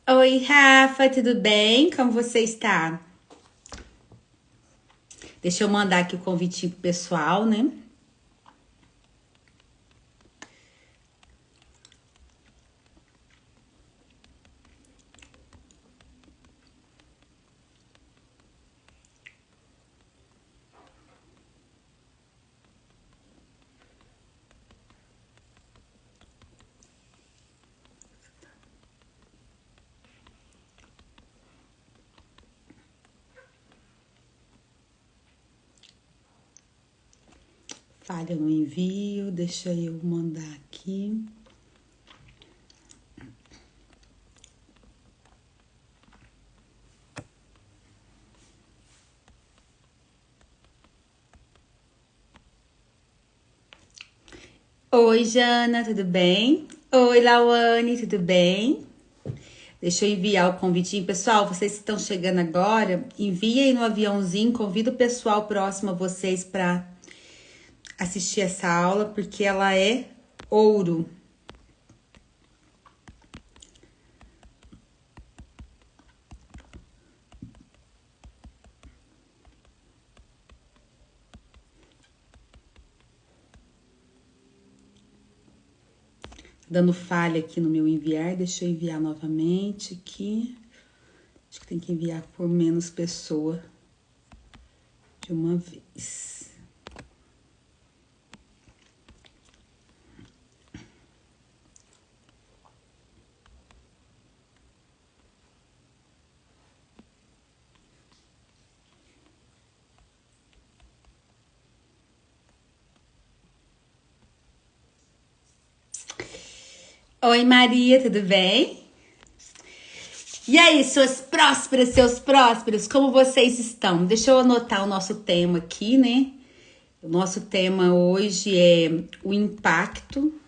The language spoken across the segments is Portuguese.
Oi, Rafa, tudo bem? Como você está? Deixa eu mandar aqui o convitinho pro pessoal, né? Falha no envio, deixa eu mandar aqui. Oi, Jana, tudo bem? Oi, Lauane, tudo bem? Deixa eu enviar o convitinho. Pessoal, vocês que estão chegando agora, enviem aí no aviãozinho, convida o pessoal próximo a vocês para assistir essa aula, porque ela é ouro. Dando falha aqui no meu enviar, deixa eu enviar novamente aqui. Acho que tem que enviar por menos pessoa de uma vez. Oi, Maria, tudo bem? E aí, suas prósperas, seus prósperos, como vocês estão? Deixa eu anotar o nosso tema aqui, né? O nosso tema hoje é o impacto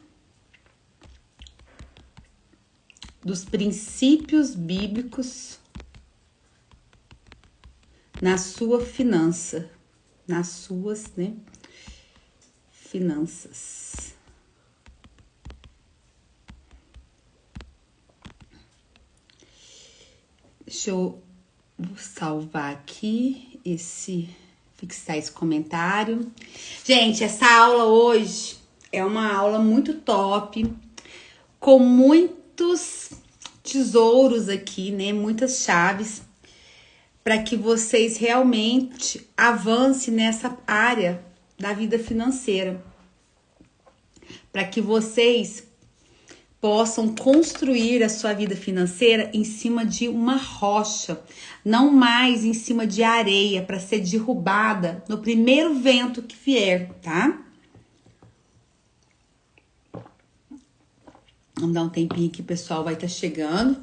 dos princípios bíblicos na sua finança, nas suas, né, finanças. Deixa eu salvar aqui fixar esse comentário. Gente, essa aula hoje é uma aula muito top, com muitos tesouros aqui, né? Muitas chaves para que vocês realmente avancem nessa área da vida financeira. Para que vocês possam construir a sua vida financeira em cima de uma rocha, não mais em cima de areia para ser derrubada no primeiro vento que vier, tá? Vamos dar um tempinho aqui, pessoal, vai estar chegando.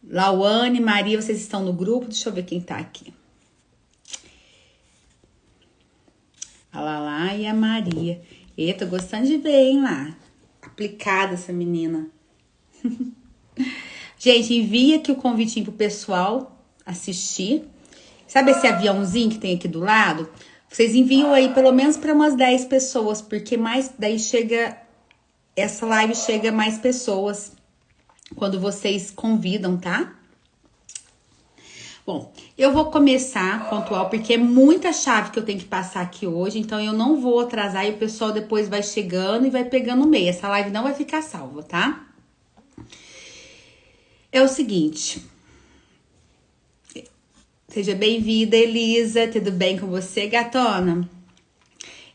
Lauane, Maria, vocês estão no grupo? Deixa eu ver quem tá aqui. A Lala e a Maria. Tô gostando de ver, hein, lá. Aplicada essa menina. Gente, envia aqui o convitinho pro pessoal assistir. Sabe esse aviãozinho que tem aqui do lado? Vocês enviam aí pelo menos para umas 10 pessoas, porque mais daí essa live chega a mais pessoas quando vocês convidam, tá? Bom, eu vou começar pontual, porque é muita chave que eu tenho que passar aqui hoje, então eu não vou atrasar e o pessoal depois vai chegando e vai pegando o meio. Essa live não vai ficar salva, tá? É o seguinte. Seja bem-vinda, Elisa. Tudo bem com você, gatona?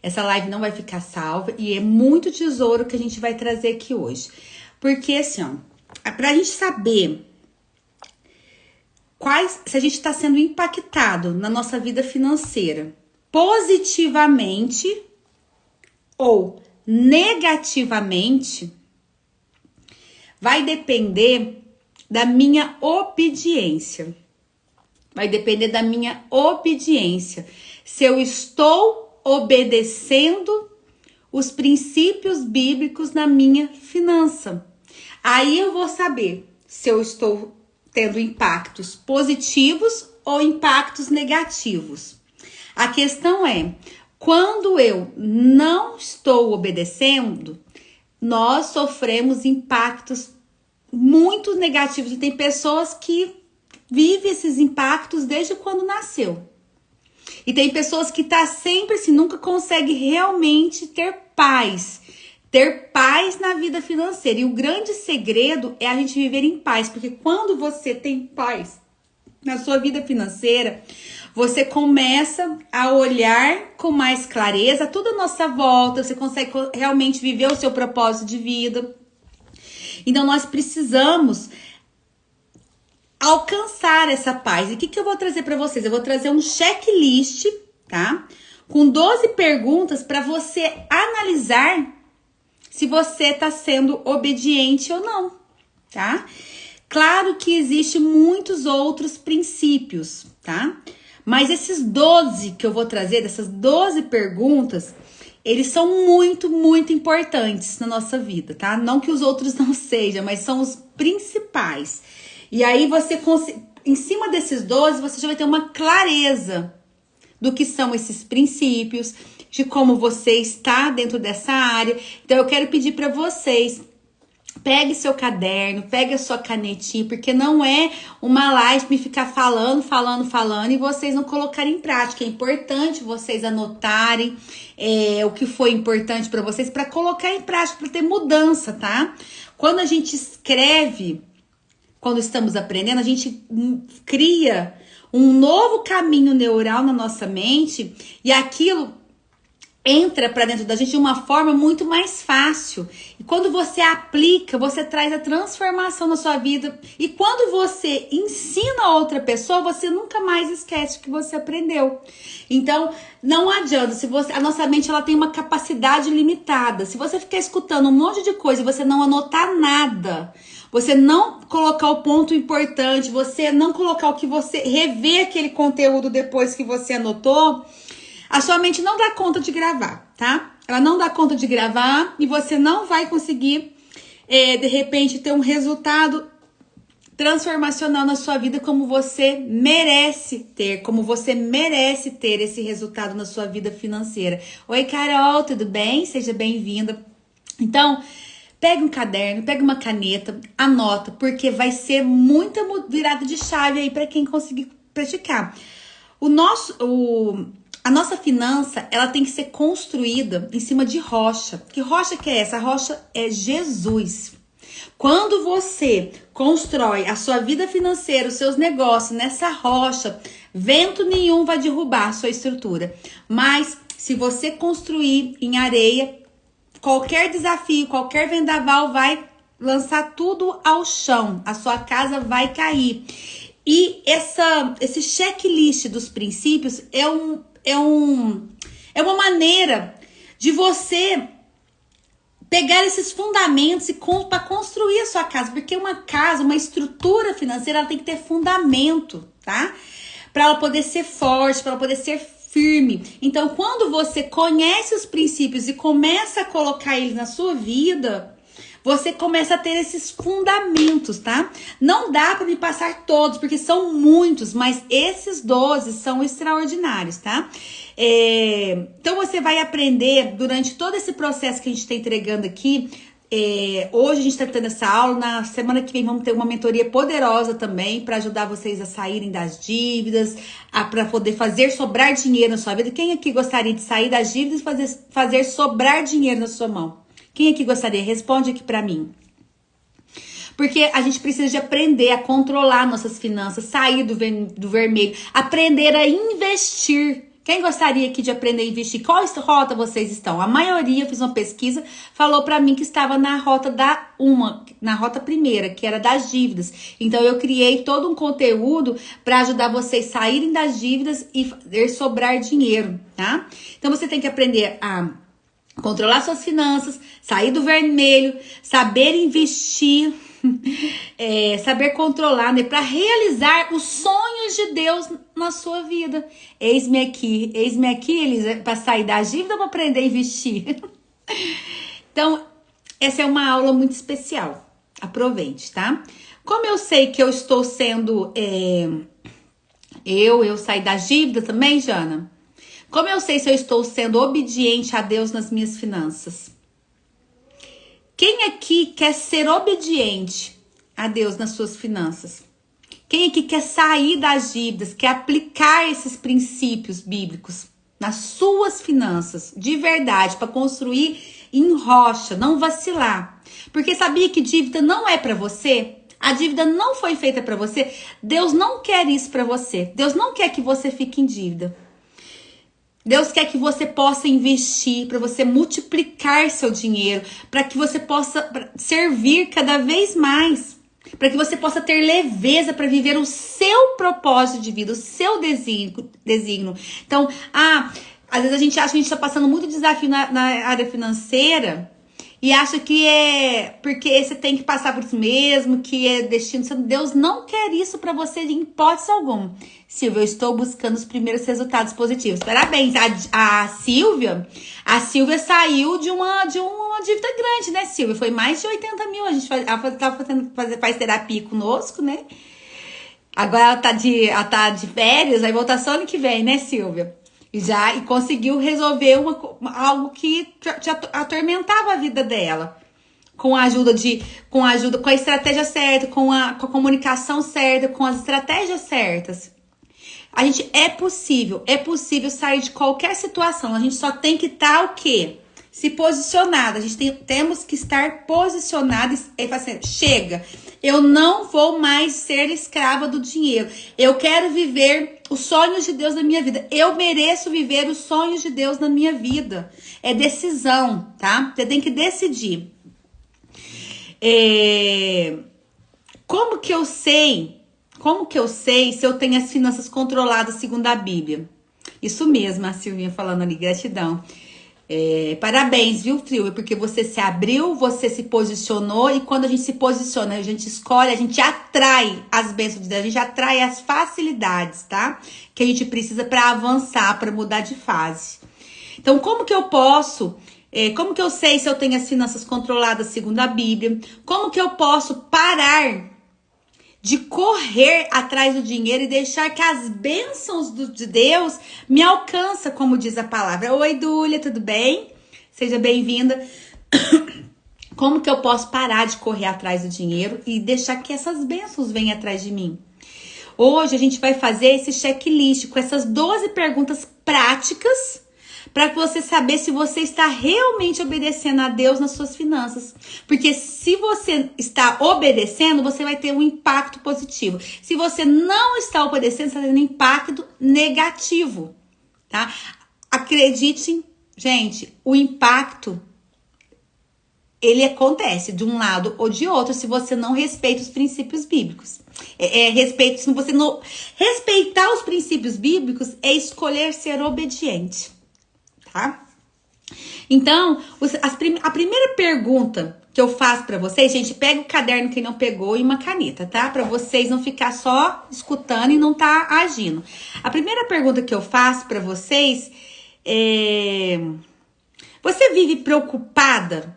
Essa live não vai ficar salva e é muito tesouro que a gente vai trazer aqui hoje. Porque, assim, ó, pra gente saber se a gente está sendo impactado na nossa vida financeira positivamente ou negativamente, vai depender da minha obediência. Vai depender da minha obediência. Se eu estou obedecendo os princípios bíblicos na minha finança. Aí eu vou saber se eu estou tendo impactos positivos ou impactos negativos. A questão é, quando eu não estou obedecendo, nós sofremos impactos muito negativos. E tem pessoas que vivem esses impactos desde quando nasceu. E tem pessoas que tá sempre assim, nunca consegue realmente ter paz. Ter paz na vida financeira. E o grande segredo é a gente viver em paz. Porque quando você tem paz na sua vida financeira, você começa a olhar com mais clareza tudo à nossa volta. Você consegue realmente viver o seu propósito de vida. Então, nós precisamos alcançar essa paz. E o que eu vou trazer para vocês? Eu vou trazer um checklist, tá? Com 12 perguntas para você analisar se você está sendo obediente ou não, tá? Claro que existe muitos outros princípios, tá? Mas esses 12 que eu vou trazer, dessas 12 perguntas, eles são muito, muito importantes na nossa vida, tá? Não que os outros não sejam, mas são os principais. E aí você, em cima desses 12, você já vai ter uma clareza do que são esses princípios, de como você está dentro dessa área. Então eu quero pedir para vocês, pegue seu caderno, pegue a sua canetinha, porque não é uma live me ficar falando e vocês não colocarem em prática. É importante vocês anotarem o que foi importante para vocês, para colocar em prática, para ter mudança, tá? Quando a gente escreve, quando estamos aprendendo, a gente cria um novo caminho neural na nossa mente e aquilo entra para dentro da gente de uma forma muito mais fácil. E quando você aplica, você traz a transformação na sua vida. E quando você ensina a outra pessoa, você nunca mais esquece o que você aprendeu. Então, não adianta. A nossa mente ela tem uma capacidade limitada. Se você ficar escutando um monte de coisa e você não anotar nada, você não colocar o ponto importante, você não colocar o que você rever aquele conteúdo depois que você anotou, a sua mente não dá conta de gravar, tá? Ela não dá conta de gravar e você não vai conseguir, de repente, ter um resultado transformacional na sua vida como você merece ter esse resultado na sua vida financeira. Oi, Carol, tudo bem? Seja bem-vinda. Então, pega um caderno, pega uma caneta, anota, porque vai ser muita virada de chave aí para quem conseguir praticar. A nossa finança, ela tem que ser construída em cima de rocha. Que rocha que é essa? A rocha é Jesus. Quando você constrói a sua vida financeira, os seus negócios nessa rocha, vento nenhum vai derrubar a sua estrutura. Mas se você construir em areia, qualquer desafio, qualquer vendaval vai lançar tudo ao chão. A sua casa vai cair. E esse checklist dos princípios é uma maneira de você pegar esses fundamentos para construir a sua casa. Porque uma casa, uma estrutura financeira, ela tem que ter fundamento, tá? Para ela poder ser forte, para ela poder ser firme. Então, quando você conhece os princípios e começa a colocar eles na sua vida, você começa a ter esses fundamentos, tá? Não dá para me passar todos, porque são muitos, mas esses 12 são extraordinários, tá? Então, você vai aprender durante todo esse processo que a gente está entregando aqui. Hoje a gente está tendo essa aula, na semana que vem vamos ter uma mentoria poderosa também para ajudar vocês a saírem das dívidas, para poder fazer sobrar dinheiro na sua vida. Quem aqui gostaria de sair das dívidas e fazer sobrar dinheiro na sua mão? Quem aqui gostaria? Responde aqui pra mim. Porque a gente precisa de aprender a controlar nossas finanças, sair do vermelho, aprender a investir. Quem gostaria aqui de aprender a investir? Qual rota vocês estão? A maioria, eu fiz uma pesquisa, falou pra mim que estava na rota na rota primeira, que era das dívidas. Então eu criei todo um conteúdo para ajudar vocês a saírem das dívidas e fazer sobrar dinheiro, tá? Então você tem que aprender a controlar suas finanças, sair do vermelho, saber investir, saber controlar, né? Para realizar os sonhos de Deus na sua vida. Eis-me aqui, Elisa, para sair da dívida ou para aprender a investir? Então, essa é uma aula muito especial. Aproveite, tá? Como eu sei que eu estou sendo... Eu saí da dívida também, Jana? Como eu sei se eu estou sendo obediente a Deus nas minhas finanças? Quem aqui quer ser obediente a Deus nas suas finanças? Quem aqui quer sair das dívidas, quer aplicar esses princípios bíblicos nas suas finanças, de verdade, para construir em rocha, não vacilar? Porque sabia que dívida não é para você? A dívida não foi feita para você. Deus não quer isso para você. Deus não quer que você fique em dívida. Deus quer que você possa investir, para você multiplicar seu dinheiro, para que você possa servir cada vez mais, para que você possa ter leveza para viver o seu propósito de vida, o seu desígnio. Então, às vezes a gente acha que a gente está passando muito desafio na área financeira e acha que é porque você tem que passar por isso mesmo, que é destino. Deus não quer isso para você de hipótese alguma. Silvia, eu estou buscando os primeiros resultados positivos. Parabéns. A Silvia saiu de uma dívida grande, né, Silvia? Foi mais de 80 mil. Ela faz terapia conosco, né? Agora ela tá de férias, vai voltar só ano que vem, né, Silvia? E conseguiu resolver algo que atormentava a vida dela. Com a estratégia certa, com a comunicação certa, com as estratégias certas. É possível sair de qualquer situação. A gente só tem que estar o quê? Se posicionada. Temos que estar posicionados e falar assim, chega, eu não vou mais ser escrava do dinheiro. Eu quero viver os sonhos de Deus na minha vida. Eu mereço viver os sonhos de Deus na minha vida. É decisão, tá? Você tem que decidir. Como que eu sei se eu tenho as finanças controladas segundo a Bíblia? Isso mesmo, a Silvinha falando ali, gratidão. Parabéns, viu, Trio? Porque você se abriu, você se posicionou, e quando a gente se posiciona, a gente escolhe, a gente atrai as bênçãos de Deus, a gente atrai as facilidades, tá? Que a gente precisa para avançar, para mudar de fase. Então, como que eu sei se eu tenho as finanças controladas segundo a Bíblia? Como que eu posso parar de correr atrás do dinheiro e deixar que as bênçãos de Deus me alcançam, como diz a palavra? Oi, Dúlia, tudo bem? Seja bem-vinda. Como que eu posso parar de correr atrás do dinheiro e deixar que essas bênçãos venham atrás de mim? Hoje a gente vai fazer esse checklist com essas 12 perguntas práticas para você saber se você está realmente obedecendo a Deus nas suas finanças. Porque se você está obedecendo, você vai ter um impacto positivo. Se você não está obedecendo, você vai ter um impacto negativo, tá? Acreditem, gente, o impacto, ele acontece de um lado ou de outro se você não respeita os princípios bíblicos. Se você não respeitar os princípios bíblicos, é escolher ser obediente. Tá? Então, a primeira pergunta que eu faço pra vocês, gente, pega o caderno quem não pegou e uma caneta, tá? Pra vocês não ficar só escutando e não tá agindo. A primeira pergunta que eu faço pra vocês é: você vive preocupado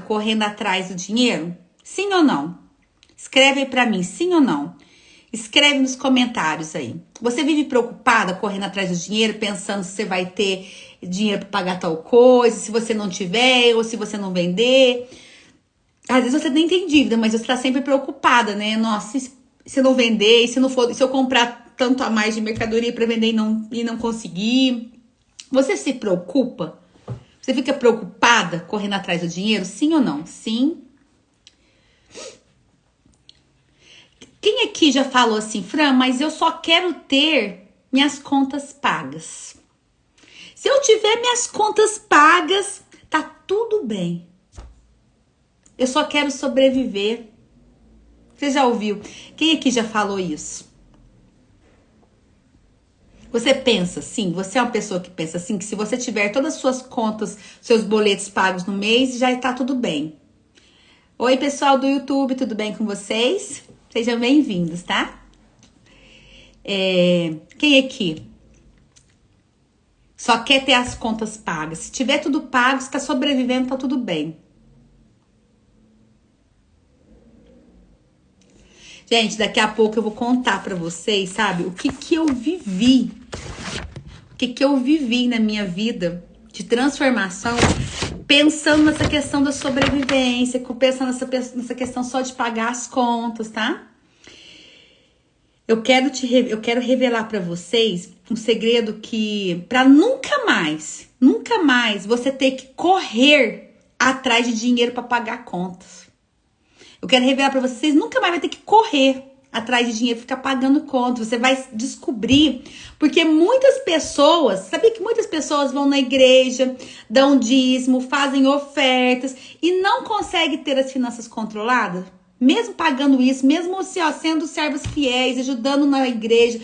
correndo atrás do dinheiro? Sim ou não? Escreve aí pra mim, sim ou não? Escreve nos comentários aí. Você vive preocupada correndo atrás do dinheiro, pensando se você vai ter dinheiro para pagar tal coisa, se você não tiver ou se você não vender? Às vezes você nem tem dívida, mas você está sempre preocupada, né? Nossa, se eu não vender, se eu comprar tanto a mais de mercadoria para vender e não conseguir? Você se preocupa? Você fica preocupada correndo atrás do dinheiro? Sim ou não? Sim. Quem aqui já falou assim, Fran, mas eu só quero ter minhas contas pagas. Se eu tiver minhas contas pagas, tá tudo bem. Eu só quero sobreviver. Você já ouviu? Quem aqui já falou isso? Você pensa assim? Você é uma pessoa que pensa assim, que se você tiver todas as suas contas, seus boletos pagos no mês, já tá tudo bem. Oi, pessoal do YouTube, tudo bem com vocês? Sejam bem-vindos, tá? Quem aqui só quer ter as contas pagas? Se tiver tudo pago, se tá sobrevivendo, tá tudo bem. Gente, daqui a pouco eu vou contar pra vocês, sabe? O que eu vivi. O que eu vivi na minha vida de transformação pensando nessa questão da sobrevivência, pensando nessa questão só de pagar as contas, tá? Eu quero revelar para vocês um segredo que para nunca mais você ter que correr atrás de dinheiro para pagar contas. Eu quero revelar para vocês, nunca mais vai ter que correr atrás de dinheiro, ficar pagando contas. Você vai descobrir, porque muitas pessoas, sabia que muitas pessoas vão na igreja, dão dízimo, fazem ofertas e não conseguem ter as finanças controladas? Mesmo pagando isso, mesmo assim, ó, sendo servos fiéis, ajudando na igreja,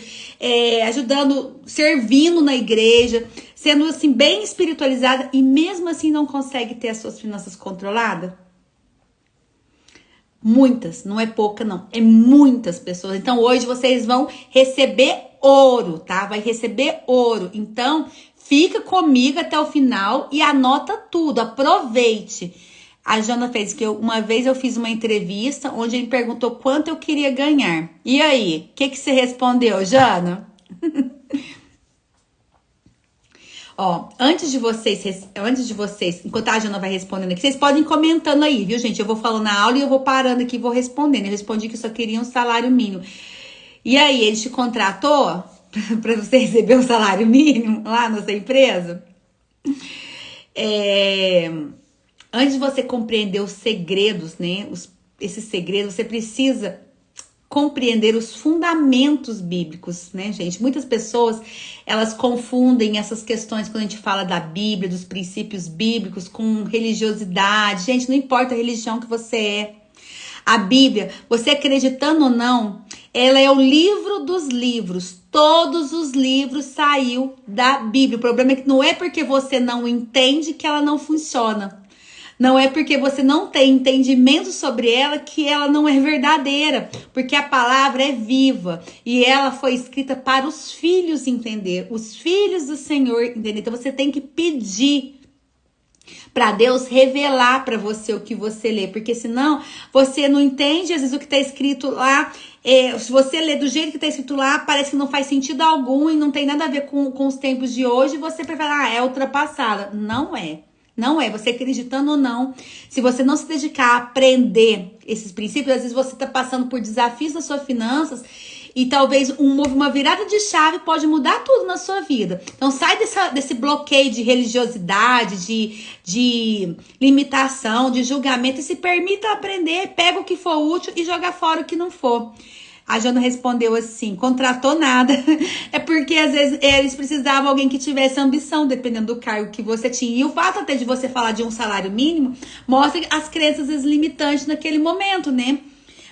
servindo na igreja, sendo assim bem espiritualizada e mesmo assim não consegue ter as suas finanças controladas? Muitas, não é pouca não, é muitas pessoas. Então hoje vocês vão receber ouro, tá? Vai receber ouro. Então fica comigo até o final e anota tudo, aproveite. A Jana fez que uma vez eu fiz uma entrevista onde ele perguntou quanto eu queria ganhar. E aí, o que você respondeu, Jana? Ó, antes de vocês, enquanto a Jana vai respondendo aqui, vocês podem ir comentando aí, viu, gente? Eu vou falando na aula e eu vou parando aqui e vou respondendo. Eu respondi que eu só queria um salário mínimo. E aí, ele te contratou para você receber um salário mínimo lá na sua empresa? Antes de você compreender os segredos, né? Esses segredos, você precisa compreender os fundamentos bíblicos, né, gente? Muitas pessoas, elas confundem essas questões quando a gente fala da Bíblia, dos princípios bíblicos, com religiosidade. Gente, não importa a religião que você é. A Bíblia, você acreditando ou não, ela é o livro dos livros. Todos os livros saiu da Bíblia. O problema é que não é porque você não entende que ela não funciona. Não é porque você não tem entendimento sobre ela que ela não é verdadeira. Porque a palavra é viva. E ela foi escrita para os filhos entender. Os filhos do Senhor entender. Então você tem que pedir para Deus revelar para você o que você lê. Porque senão você não entende às vezes o que está escrito lá. Se você lê do jeito que está escrito lá, parece que não faz sentido algum e não tem nada a ver com os tempos de hoje. E você prefere, é ultrapassada. Não é. Não é, você acreditando ou não, se você não se dedicar a aprender esses princípios, às vezes você está passando por desafios nas suas finanças e talvez uma virada de chave pode mudar tudo na sua vida. Então sai desse bloqueio de religiosidade, de limitação, de julgamento e se permita aprender, pega o que for útil e joga fora o que não for. A Jana respondeu assim, contratou nada. É porque às vezes eles precisavam de alguém que tivesse ambição, dependendo do cargo que você tinha. E o fato até de você falar de um salário mínimo, mostra as crenças limitantes naquele momento, né?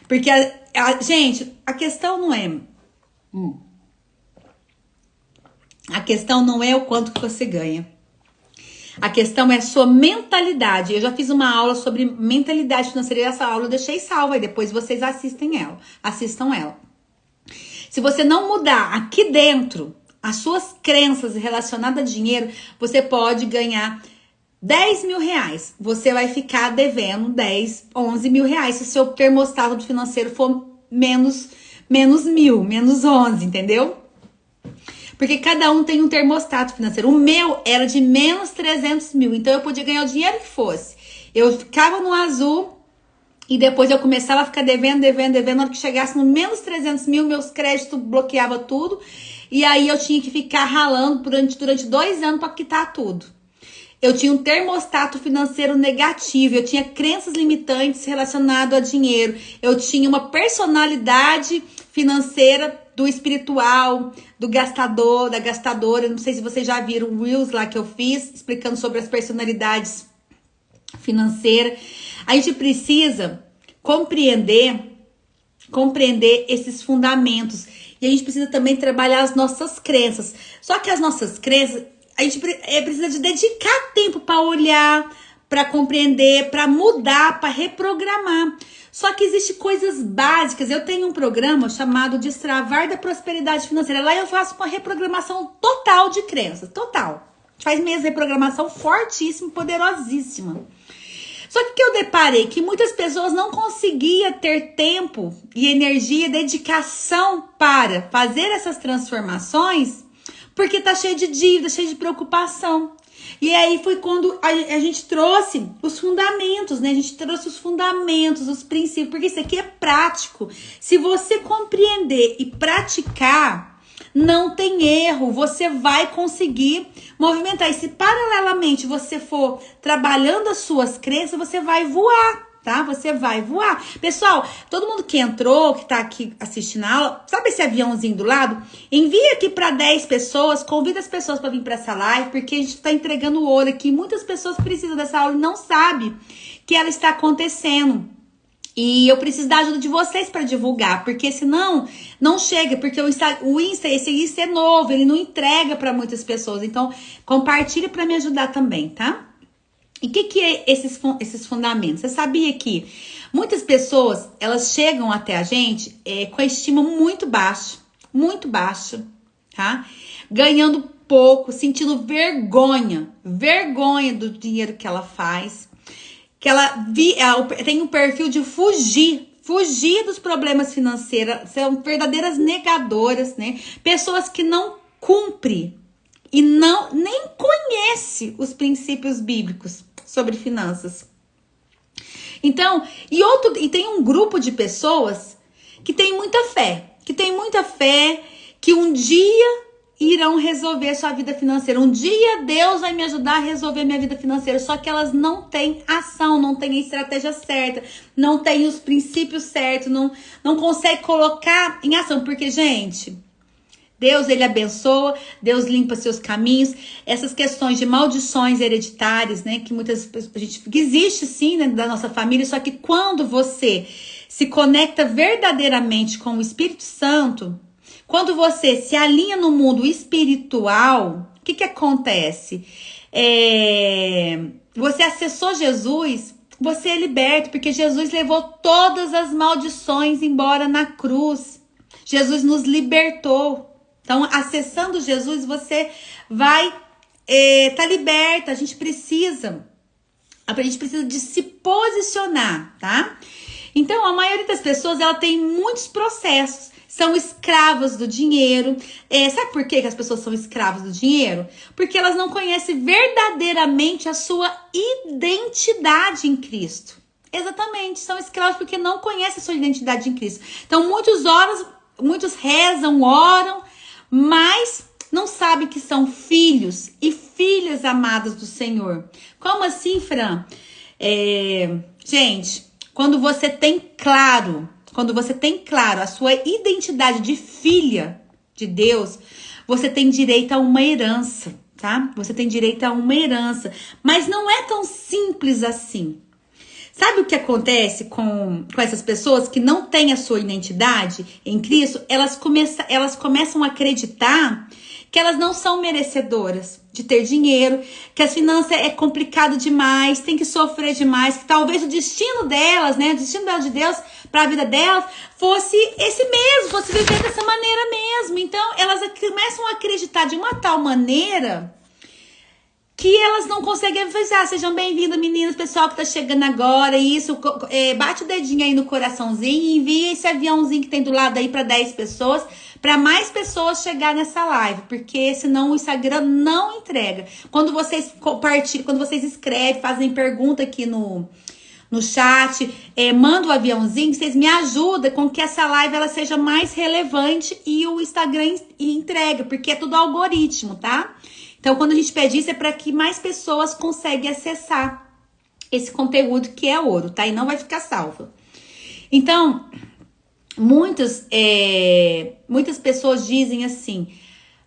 Porque, gente, a questão não é... A questão não é o quanto que você ganha. A questão é a sua mentalidade. Eu já fiz uma aula sobre mentalidade financeira e essa aula eu deixei salva e depois vocês assistam ela. Se você não mudar aqui dentro as suas crenças relacionadas a dinheiro, você pode ganhar 10 mil reais. Você vai ficar devendo 10, 11 mil reais se o seu termostato financeiro for menos 1.000, menos 11, entendeu? Porque cada um tem um termostato financeiro. O meu era de menos 300 mil. Então eu podia ganhar o dinheiro que fosse. Eu ficava no azul e depois eu começava a ficar devendo. Na hora que chegasse no menos 300 mil, meus créditos bloqueavam tudo. E aí eu tinha que ficar ralando durante 2 anos para quitar tudo. Eu tinha um termostato financeiro negativo. Eu tinha crenças limitantes relacionadas a dinheiro. Eu tinha uma personalidade financeira do espiritual, do gastador, da gastadora. Não sei se vocês já viram o Reels lá que eu fiz, explicando sobre as personalidades financeiras. A gente precisa compreender esses fundamentos. E a gente precisa também trabalhar as nossas crenças. Só que as nossas crenças, a gente precisa de dedicar tempo para olhar, para compreender, para mudar, para reprogramar. Só que existem coisas básicas. Eu tenho um programa chamado Destravar da Prosperidade Financeira. Lá eu faço uma reprogramação total de crenças. Total. A gente faz mesmo reprogramação fortíssima, poderosíssima. Só que eu deparei que muitas pessoas não conseguiam ter tempo e energia, dedicação para fazer essas transformações porque tá cheio de dívida, cheio de preocupação. E aí foi quando a gente trouxe os fundamentos, né? A gente trouxe os fundamentos, os princípios, porque isso aqui é prático. Se você compreender e praticar, não tem erro, você vai conseguir movimentar. E se paralelamente você for trabalhando as suas crenças, você vai voar, tá? Você vai voar. Pessoal, todo mundo que entrou, que tá aqui assistindo a aula, sabe esse aviãozinho do lado? Envia aqui para 10 pessoas, convida as pessoas para vir para essa live, porque a gente tá entregando ouro aqui. Muitas pessoas precisam dessa aula e não sabem que ela está acontecendo. E eu preciso da ajuda de vocês para divulgar, porque senão não chega, porque esse Insta é novo, ele não entrega para muitas pessoas. Então, compartilha para me ajudar também, tá? E o que é esses fundamentos? Você sabia que muitas pessoas, elas chegam até a gente com a estima muito baixa, tá? Ganhando pouco, sentindo vergonha do dinheiro que ela faz. Que ela tem um perfil de fugir dos problemas financeiros, são verdadeiras negadoras, né? Pessoas que não cumprem e nem conhecem os princípios bíblicos sobre finanças. Então, e tem um grupo de pessoas que tem muita fé, que um dia irão resolver sua vida financeira. Um dia Deus vai me ajudar a resolver minha vida financeira. Só que elas não têm ação, não têm a estratégia certa, não têm os princípios certos, não conseguem colocar em ação. Porque, gente, Deus, ele abençoa, Deus limpa seus caminhos. Essas questões de maldições hereditárias, né, que que existe sim, né, da nossa família, só que quando você se conecta verdadeiramente com o Espírito Santo, quando você se alinha no mundo espiritual, o que acontece? Você acessou Jesus, você é liberto, porque Jesus levou todas as maldições embora na cruz. Jesus nos libertou. Então, acessando Jesus, você vai tá liberta. A gente precisa de se posicionar, tá? Então, a maioria das pessoas, ela tem muitos processos. São escravas do dinheiro. Sabe por que as pessoas são escravas do dinheiro? Porque elas não conhecem verdadeiramente a sua identidade em Cristo. Exatamente, são escravos porque não conhecem a sua identidade em Cristo. Então, muitos rezam, oram, mas não sabem que são filhos e filhas amadas do Senhor. Como assim, Fran? Gente, quando você tem claro a sua identidade de filha de Deus, você tem direito a uma herança, tá? Você tem direito a uma herança. Mas não é tão simples assim. Sabe o que acontece com essas pessoas que não têm a sua identidade em Cristo? Elas começam a acreditar que elas não são merecedoras de ter dinheiro, que as finanças é complicado demais, tem que sofrer demais, que talvez o destino delas, né, o destino de Deus para a vida delas fosse esse mesmo, fosse viver dessa maneira mesmo. Então, elas começam a acreditar de uma tal maneira que elas não conseguem avisar. Sejam bem-vindas, meninas, pessoal que tá chegando agora. Isso, bate o dedinho aí no coraçãozinho e envia esse aviãozinho que tem do lado aí para 10 pessoas, para mais pessoas chegar nessa live, porque senão o Instagram não entrega. Quando vocês compartilham, quando vocês escrevem, fazem pergunta aqui no chat, manda o aviãozinho, vocês me ajudam com que essa live ela seja mais relevante e o Instagram entrega, porque é tudo algoritmo, tá? Então, quando a gente pede isso, é para que mais pessoas conseguem acessar esse conteúdo que é ouro, tá? E não vai ficar salvo. Então, muitas pessoas dizem assim,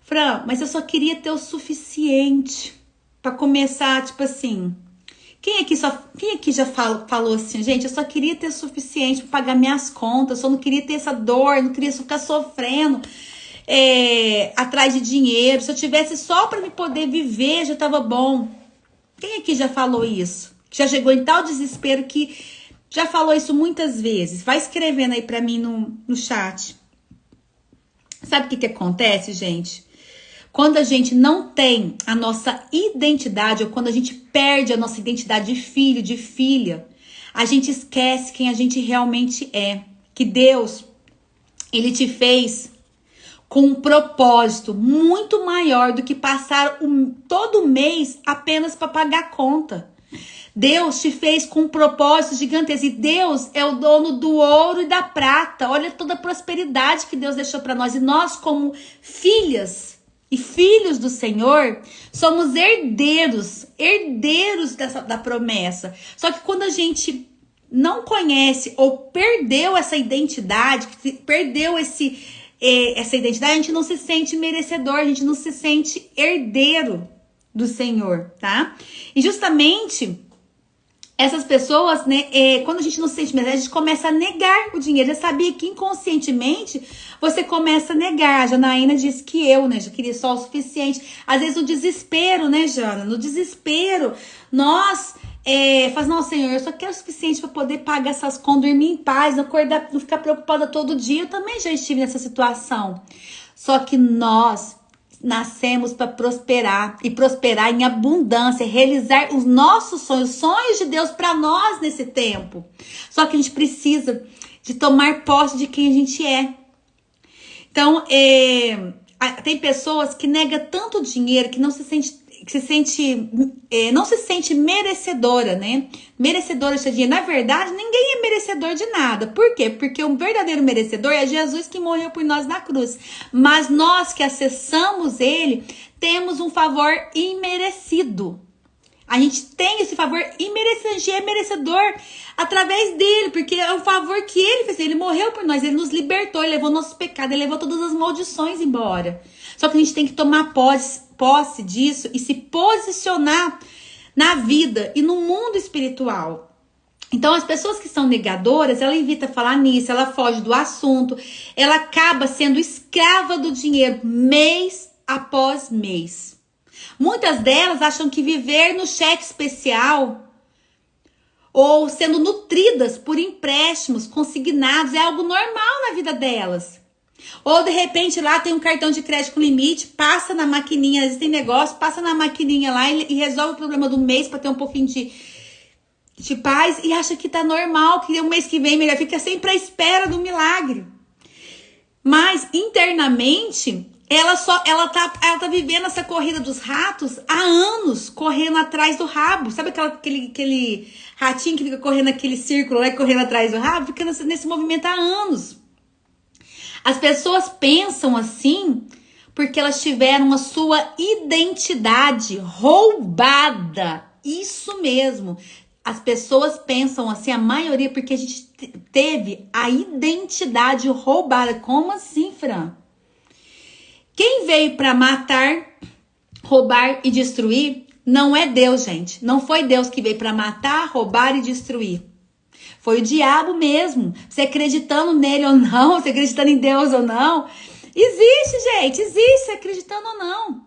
Fran, mas eu só queria ter o suficiente para começar, tipo assim... Quem aqui já falou assim, gente, eu só queria ter o suficiente para pagar minhas contas, eu só não queria ter essa dor, não queria ficar sofrendo... atrás de dinheiro, se eu tivesse só para me poder viver, já tava bom. Quem aqui já falou isso? Já chegou em tal desespero que já falou isso muitas vezes? Vai escrevendo aí para mim no chat. Sabe o que acontece, gente? Quando a gente não tem a nossa identidade, ou quando a gente perde a nossa identidade de filho, de filha, a gente esquece quem a gente realmente é. Que Deus, ele te fez com um propósito muito maior do que passar todo mês apenas para pagar a conta. Deus te fez com um propósito gigantesco. E Deus é o dono do ouro e da prata. Olha toda a prosperidade que Deus deixou para nós. E nós, como filhas e filhos do Senhor, somos herdeiros da promessa. Só que quando a gente não conhece ou perdeu essa identidade, essa identidade, a gente não se sente merecedor, a gente não se sente herdeiro do Senhor, tá? E justamente essas pessoas, né, quando a gente não se sente merecedor, a gente começa a negar o dinheiro. Eu sabia que inconscientemente você começa a negar. A Janaína disse que né, já queria só o suficiente. Às vezes o desespero, né, Jana? No desespero, nós faz, não, Senhor, eu só quero o suficiente para poder pagar essas contas, dormir em paz, não acordar, não ficar preocupada todo dia. Eu também já estive nessa situação. Só que nós nascemos para prosperar e prosperar em abundância, realizar os nossos sonhos, sonhos de Deus para nós nesse tempo. Só que a gente precisa de tomar posse de quem a gente é. Então, tem pessoas que negam tanto dinheiro que não se sente merecedora, né? Merecedora de dinheiro. Na verdade, ninguém é merecedor de nada. Por quê? Porque o verdadeiro merecedor é Jesus que morreu por nós na cruz. Mas nós que acessamos ele, temos um favor imerecido. A gente tem esse favor imerecido, a gente é merecedor através dele, porque é um favor que ele fez. Ele morreu por nós, ele nos libertou, ele levou nossos pecados, ele levou todas as maldições embora. Só que a gente tem que tomar posse disso e se posicionar na vida e no mundo espiritual. Então, as pessoas que são negadoras, ela evita falar nisso, ela foge do assunto, ela acaba sendo escrava do dinheiro mês após mês. Muitas delas acham que viver no cheque especial ou sendo nutridas por empréstimos consignados é algo normal na vida delas. Ou de repente lá tem um cartão de crédito com limite, passa na maquininha, às vezes tem negócio, passa na maquininha lá e resolve o problema do mês para ter um pouquinho de paz e acha que tá normal, que o mês que vem melhor, fica sempre à espera do milagre. Mas internamente ela tá vivendo essa corrida dos ratos há anos, correndo atrás do rabo. Sabe aquele ratinho que fica correndo naquele círculo lá, correndo atrás do rabo? Fica nesse movimento há anos. As pessoas pensam assim porque elas tiveram a sua identidade roubada. Isso mesmo. As pessoas pensam assim, a maioria, porque a gente teve a identidade roubada. Como assim, Fran? Quem veio para matar, roubar e destruir não é Deus, gente. Não foi Deus que veio para matar, roubar e destruir. Foi o diabo mesmo. Você acreditando nele ou não, você acreditando em Deus ou não. Existe, gente, existe, acreditando ou não.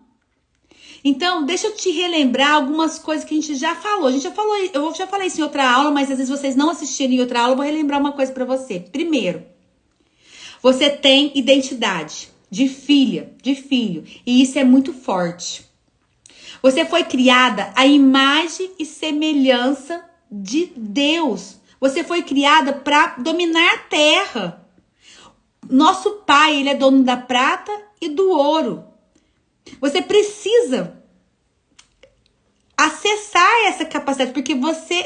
Então, deixa eu te relembrar algumas coisas que a gente já falou. Eu já falei isso em outra aula, mas às vezes vocês não assistiram em outra aula, eu vou relembrar uma coisa para você. Primeiro, você tem identidade de filha, de filho, e isso é muito forte. Você foi criada à imagem e semelhança de Deus. Você foi criada para dominar a terra. Nosso pai, ele é dono da prata e do ouro. Você precisa acessar essa capacidade, porque você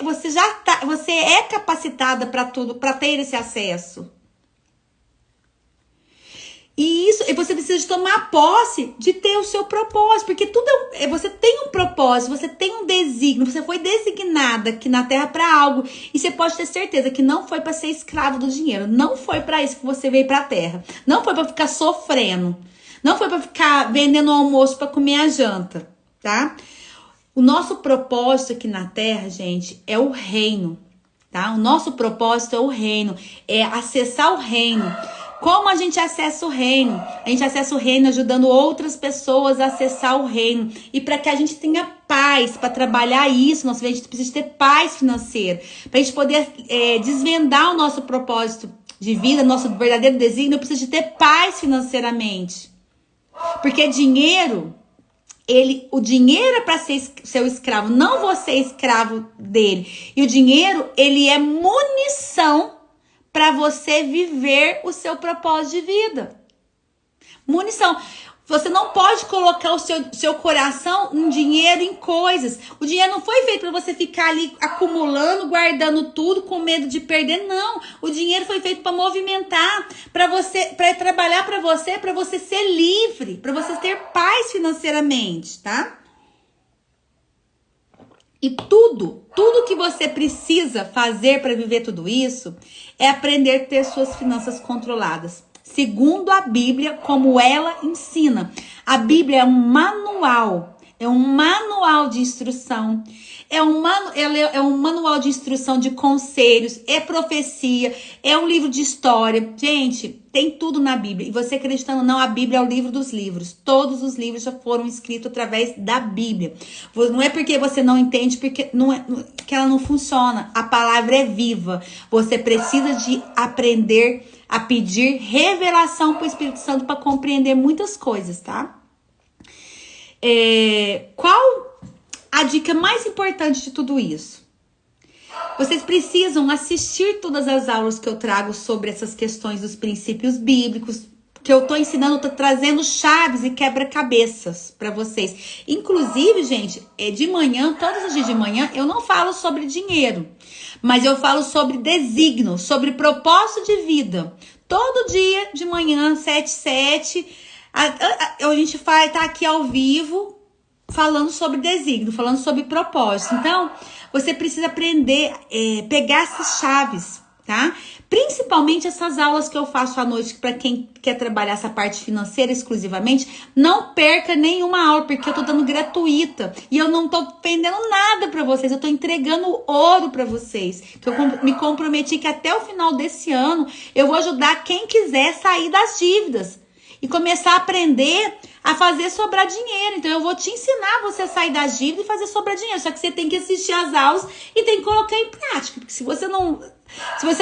é capacitada para tudo, para ter esse acesso. E você precisa de tomar posse de ter o seu propósito, porque você tem um propósito, você tem um desígnio, você foi designada aqui na Terra para algo, e você pode ter certeza que não foi para ser escravo do dinheiro, não foi para isso que você veio para a Terra, não foi para ficar sofrendo, não foi para ficar vendendo o almoço para comer a janta, tá? O nosso propósito aqui na Terra, gente, é o reino, tá? O nosso propósito é o reino, é acessar o reino. Como a gente acessa o reino? A gente acessa o reino ajudando outras pessoas a acessar o reino. E para que a gente tenha paz para trabalhar isso, a gente precisa ter paz financeira. Para a gente poder desvendar o nosso propósito de vida, nosso verdadeiro desígnio, eu preciso de ter paz financeiramente. Porque dinheiro, o dinheiro é para ser seu escravo, não você é escravo dele. E o dinheiro, ele é munição para você viver o seu propósito de vida. Munição. Você não pode colocar o seu coração em dinheiro, em coisas. O dinheiro não foi feito para você ficar ali acumulando, guardando tudo, com medo de perder. Não. O dinheiro foi feito para movimentar, para trabalhar para você ser livre, para você ter paz financeiramente, tá? E tudo que você precisa fazer para viver tudo isso é aprender a ter suas finanças controladas. Segundo a Bíblia, como ela ensina. A Bíblia é um manual de instrução, é um manual de instrução de conselhos, é profecia, é um livro de história. Gente, tem tudo na Bíblia. E você acreditando ou não, a Bíblia é o livro dos livros. Todos os livros já foram escritos através da Bíblia. Não é porque você não entende, porque que ela não funciona. A palavra é viva. Você precisa de aprender a pedir revelação para o Espírito Santo para compreender muitas coisas, tá? Qual a dica mais importante de tudo isso? Vocês precisam assistir todas as aulas que eu trago sobre essas questões dos princípios bíblicos, que eu tô ensinando, tô trazendo chaves e quebra-cabeças para vocês. Inclusive, gente, de manhã, todos os dias de manhã, eu não falo sobre dinheiro, mas eu falo sobre desígnio, sobre propósito de vida. Todo dia de manhã, 7h07, a gente tá aqui ao vivo falando sobre desígnio, falando sobre propósito. Então, você precisa aprender, pegar essas chaves, tá? Principalmente essas aulas que eu faço à noite, para quem quer trabalhar essa parte financeira exclusivamente, não perca nenhuma aula, porque eu tô dando gratuita e eu não tô vendendo nada para vocês, eu tô entregando ouro para vocês, que eu me comprometi que até o final desse ano eu vou ajudar quem quiser sair das dívidas e começar a aprender a fazer sobrar dinheiro. Então eu vou te ensinar você a sair das dívidas e fazer sobrar dinheiro, só que você tem que assistir as aulas e tem que colocar em prática, porque se você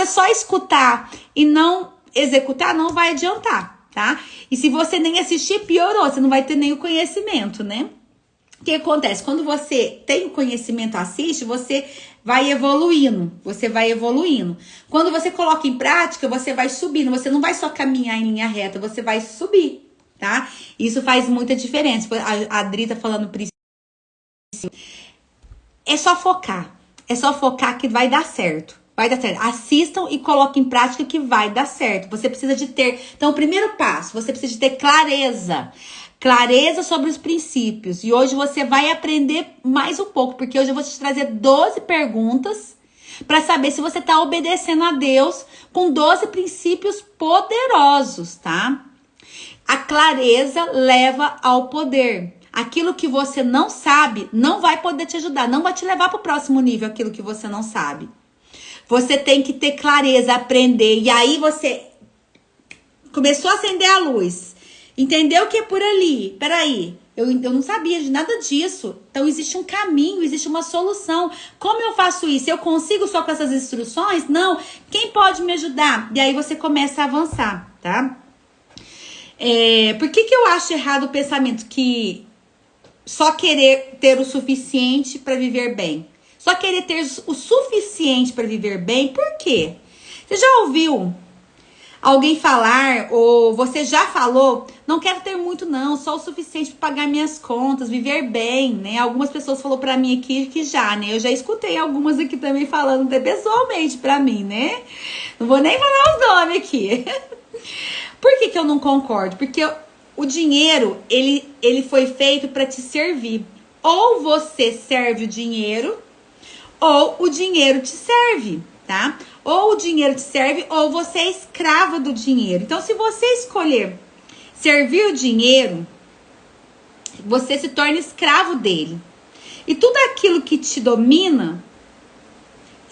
só escutar e não executar, não vai adiantar, tá? E se você nem assistir, piorou, você não vai ter nem o conhecimento, né? O que acontece? Quando você tem o conhecimento, assiste, você vai evoluindo, Quando você coloca em prática, você vai subindo, você não vai só caminhar em linha reta, você vai subir, tá? Isso faz muita diferença. A Adri tá falando princípio. É só focar que vai dar certo. Vai dar certo. Assistam e coloquem em prática que vai dar certo. Você precisa de ter... Então, o primeiro passo, você precisa de ter clareza. Clareza sobre os princípios. E hoje você vai aprender mais um pouco, porque hoje eu vou te trazer 12 perguntas para saber se você está obedecendo a Deus com 12 princípios poderosos, tá? A clareza leva ao poder. Aquilo que você não sabe não vai poder te ajudar, não vai te levar para o próximo nível aquilo que você não sabe. Você tem que ter clareza, aprender. E aí você começou a acender a luz. Entendeu que é por ali? Peraí, eu não sabia de nada disso. Então existe um caminho, existe uma solução. Como eu faço isso? Eu consigo só com essas instruções? Não. Quem pode me ajudar? E aí você começa a avançar, tá? Por que eu acho errado o pensamento que só querer ter o suficiente para viver bem? Só querer ter o suficiente para viver bem, por quê? Você já ouviu alguém falar, ou você já falou, não quero ter muito não, só o suficiente para pagar minhas contas, viver bem, né? Algumas pessoas falaram para mim aqui que já, né? Eu já escutei algumas aqui também falando até pessoalmente para mim, né? Não vou nem falar os nomes aqui. Por que eu não concordo? Porque o dinheiro, ele foi feito para te servir. Ou você serve o dinheiro, ou o dinheiro te serve, tá? Ou o dinheiro te serve, ou você é escrava do dinheiro. Então, se você escolher servir o dinheiro, você se torna escravo dele. E tudo aquilo que te domina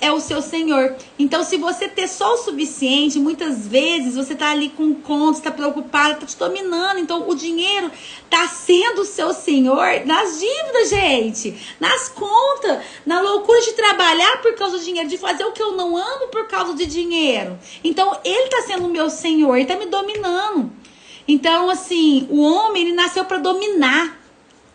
é o seu senhor. Então, se você ter só o suficiente, muitas vezes você tá ali com contas, tá preocupado, tá te dominando. Então, o dinheiro tá sendo o seu senhor nas dívidas, gente. Nas contas, na loucura de trabalhar por causa do dinheiro, de fazer o que eu não amo por causa de dinheiro. Então, ele tá sendo o meu senhor, ele tá me dominando. Então, assim, o homem, ele nasceu para dominar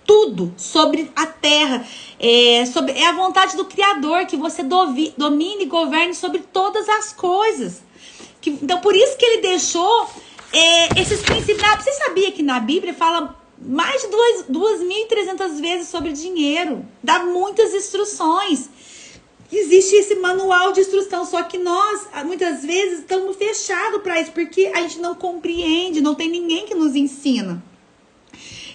tudo sobre a terra. É a vontade do Criador que você domine e governe sobre todas as coisas. Então, por isso que ele deixou esses princípios. Você sabia que na Bíblia fala mais de 2.300 vezes sobre dinheiro? Dá muitas instruções. Existe esse manual de instrução, só que nós, muitas vezes, estamos fechados para isso, porque a gente não compreende, não tem ninguém que nos ensina.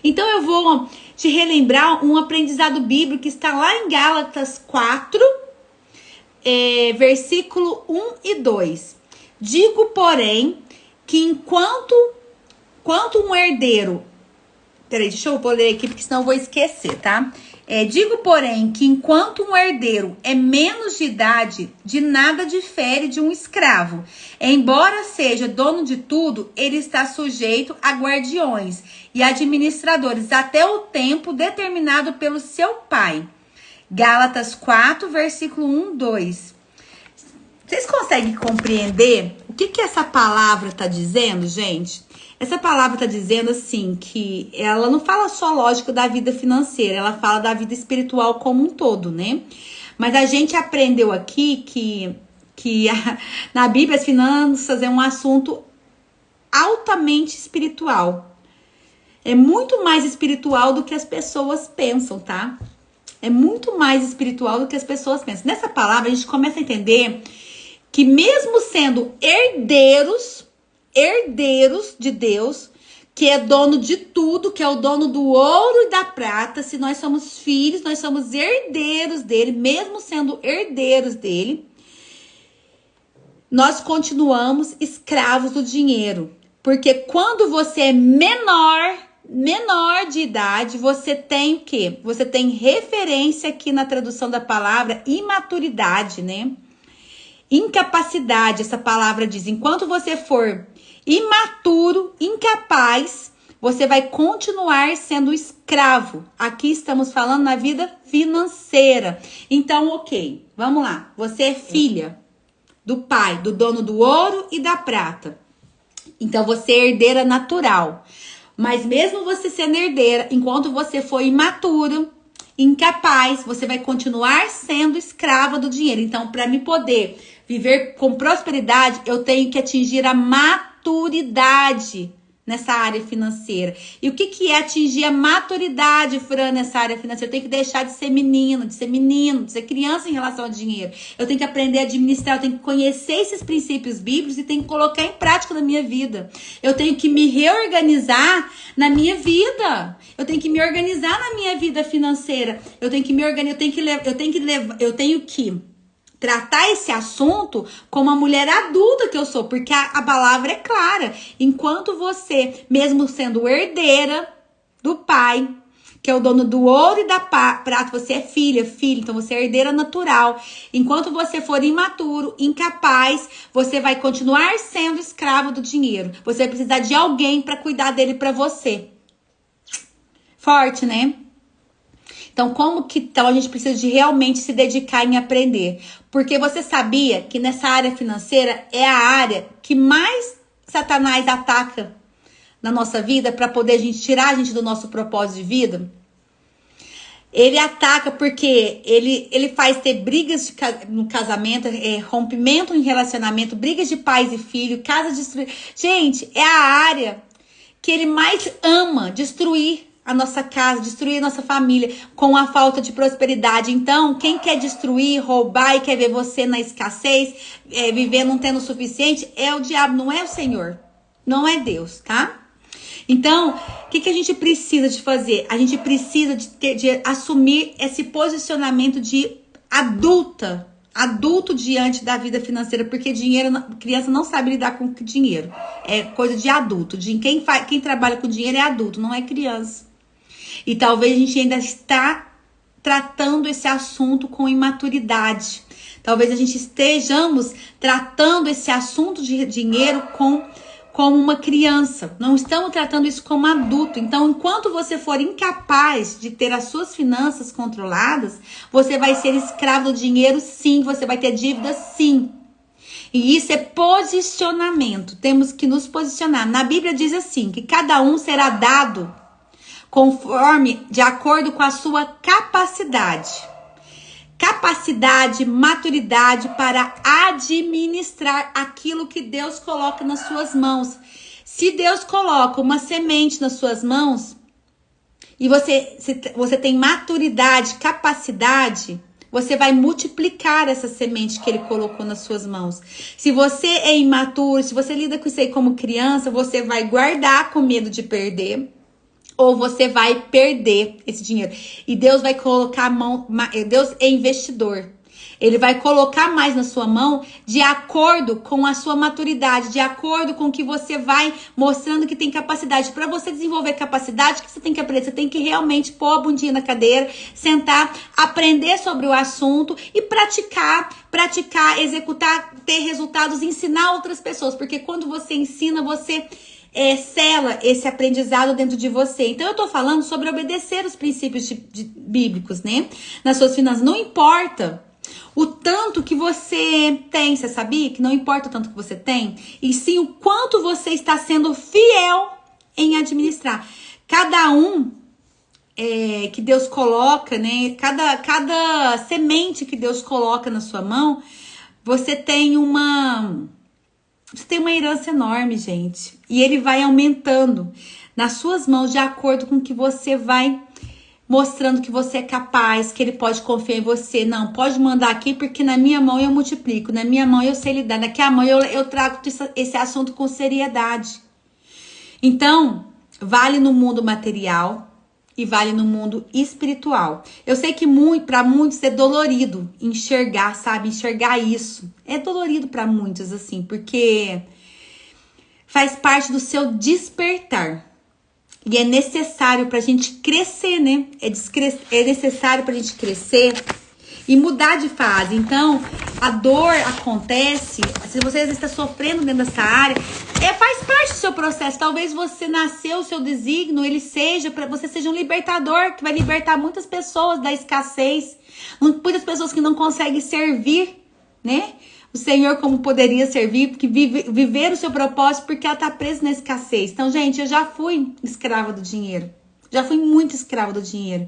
Então, eu vou te relembrar um aprendizado bíblico que está lá em Gálatas 4, versículo 1 e 2. Digo, porém, que enquanto um herdeiro... Peraí, deixa eu ler aqui, porque senão eu vou esquecer, tá? Digo, porém, que enquanto um herdeiro é menos de idade, de nada difere de um escravo. Embora seja dono de tudo, ele está sujeito a guardiões e administradores até o tempo determinado pelo seu pai. Gálatas 4, versículo 1, 2. Vocês conseguem compreender o que essa palavra está dizendo, gente? Essa palavra está dizendo assim, que ela não fala só, lógico, da vida financeira, ela fala da vida espiritual como um todo, né? Mas a gente aprendeu aqui que na Bíblia as finanças é um assunto altamente espiritual. É muito mais espiritual do que as pessoas pensam, tá? É muito mais espiritual do que as pessoas pensam. Nessa palavra a gente começa a entender que mesmo sendo herdeiros de Deus, que é dono de tudo, que é o dono do ouro e da prata, se nós somos filhos, nós somos herdeiros dele, mesmo sendo herdeiros dele, nós continuamos escravos do dinheiro. Porque quando você é menor de idade, você tem o quê? Você tem referência aqui na tradução da palavra imaturidade, né? Incapacidade, essa palavra diz, enquanto você for imaturo, incapaz, você vai continuar sendo escravo. Aqui estamos falando na vida financeira. Então, ok, vamos lá. Você é filha do pai, do dono do ouro e da prata. Então, você é herdeira natural. Mas mesmo você sendo herdeira, enquanto você for imaturo, incapaz, você vai continuar sendo escrava do dinheiro. Então, para me poder viver com prosperidade, eu tenho que atingir a maturidade nessa área financeira. E o que é atingir a maturidade, Fran, nessa área financeira? Eu tenho que deixar de ser menino, de ser criança em relação ao dinheiro. Eu tenho que aprender a administrar, eu tenho que conhecer esses princípios bíblicos e tenho que colocar em prática na minha vida. Eu tenho que me reorganizar na minha vida. Eu tenho que me organizar na minha vida financeira. Eu tenho que me organizar, eu tenho que tratar esse assunto como a mulher adulta que eu sou, porque a palavra é clara. Enquanto você, mesmo sendo herdeira do pai, que é o dono do ouro e da prata, você é filho, então você é herdeira natural. Enquanto você for imaturo, incapaz, você vai continuar sendo escravo do dinheiro. Você vai precisar de alguém para cuidar dele para você. Forte, né? Então, então a gente precisa de realmente se dedicar em aprender? Porque você sabia que nessa área financeira é a área que mais Satanás ataca na nossa vida para poder tirar a gente do nosso propósito de vida? Ele ataca porque ele faz ter brigas no casamento, rompimento em relacionamento, brigas de pais e filhos, casa destruída. Gente, é a área que ele mais ama destruir a nossa casa, destruir a nossa família com a falta de prosperidade. Então, quem quer destruir, roubar e quer ver você na escassez, viver não tendo o suficiente, é o diabo, não é o Senhor. Não é Deus, tá? Então, o que a gente precisa de fazer? A gente precisa de assumir esse posicionamento de adulto diante da vida financeira, porque criança não sabe lidar com dinheiro. É coisa de adulto. Quem trabalha com dinheiro é adulto, não é criança. E talvez a gente ainda está tratando esse assunto com imaturidade. Talvez a gente estejamos tratando esse assunto de dinheiro como uma criança. Não estamos tratando isso como adulto. Então, enquanto você for incapaz de ter as suas finanças controladas, você vai ser escravo do dinheiro, sim. Você vai ter dívida, sim. E isso é posicionamento. Temos que nos posicionar. Na Bíblia diz assim, que cada um será dado de acordo com a sua capacidade. Capacidade, maturidade para administrar aquilo que Deus coloca nas suas mãos. Se Deus coloca uma semente nas suas mãos e você tem maturidade, capacidade, você vai multiplicar essa semente que ele colocou nas suas mãos. Se você é imaturo, se você lida com isso aí como criança, você vai guardar com medo de perder, ou você vai perder esse dinheiro. E Deus vai colocar a mão, Deus é investidor. Ele vai colocar mais na sua mão de acordo com a sua maturidade, de acordo com que você vai mostrando que tem capacidade. Para você desenvolver capacidade, o que você tem que aprender? Você tem que realmente pôr a bundinha na cadeira, sentar, aprender sobre o assunto e praticar, executar, ter resultados, ensinar outras pessoas. Porque quando você ensina, você sela esse aprendizado dentro de você. Então eu tô falando sobre obedecer os princípios bíblicos, né? Nas suas finanças. Não importa o tanto que você tem, você sabia? Que não importa o tanto que você tem, e sim o quanto você está sendo fiel em administrar. Cada um que Deus coloca, né? Cada semente que Deus coloca na sua mão, você tem uma herança enorme, gente. E ele vai aumentando nas suas mãos de acordo com que você vai mostrando que você é capaz, que ele pode confiar em você. Não, pode mandar aqui porque na minha mão eu multiplico, na minha mão eu sei lidar, na mão eu trago esse assunto com seriedade. Então, vale no mundo material e vale no mundo espiritual. Eu sei que para muitos é dolorido enxergar, sabe? Enxergar isso. É dolorido para muitos, assim, porque faz parte do seu despertar. E é necessário pra gente crescer, né? É necessário pra gente crescer e mudar de fase. Então, a dor acontece, se você às vezes está sofrendo dentro dessa área, faz parte do seu processo. Talvez você nasceu, o seu desígnio, ele seja, para você seja um libertador, que vai libertar muitas pessoas da escassez, muitas pessoas que não conseguem servir, né? O Senhor como poderia servir, porque viver o seu propósito, porque ela tá presa na escassez. Então, gente, eu já fui escrava do dinheiro. Já fui muito escrava do dinheiro.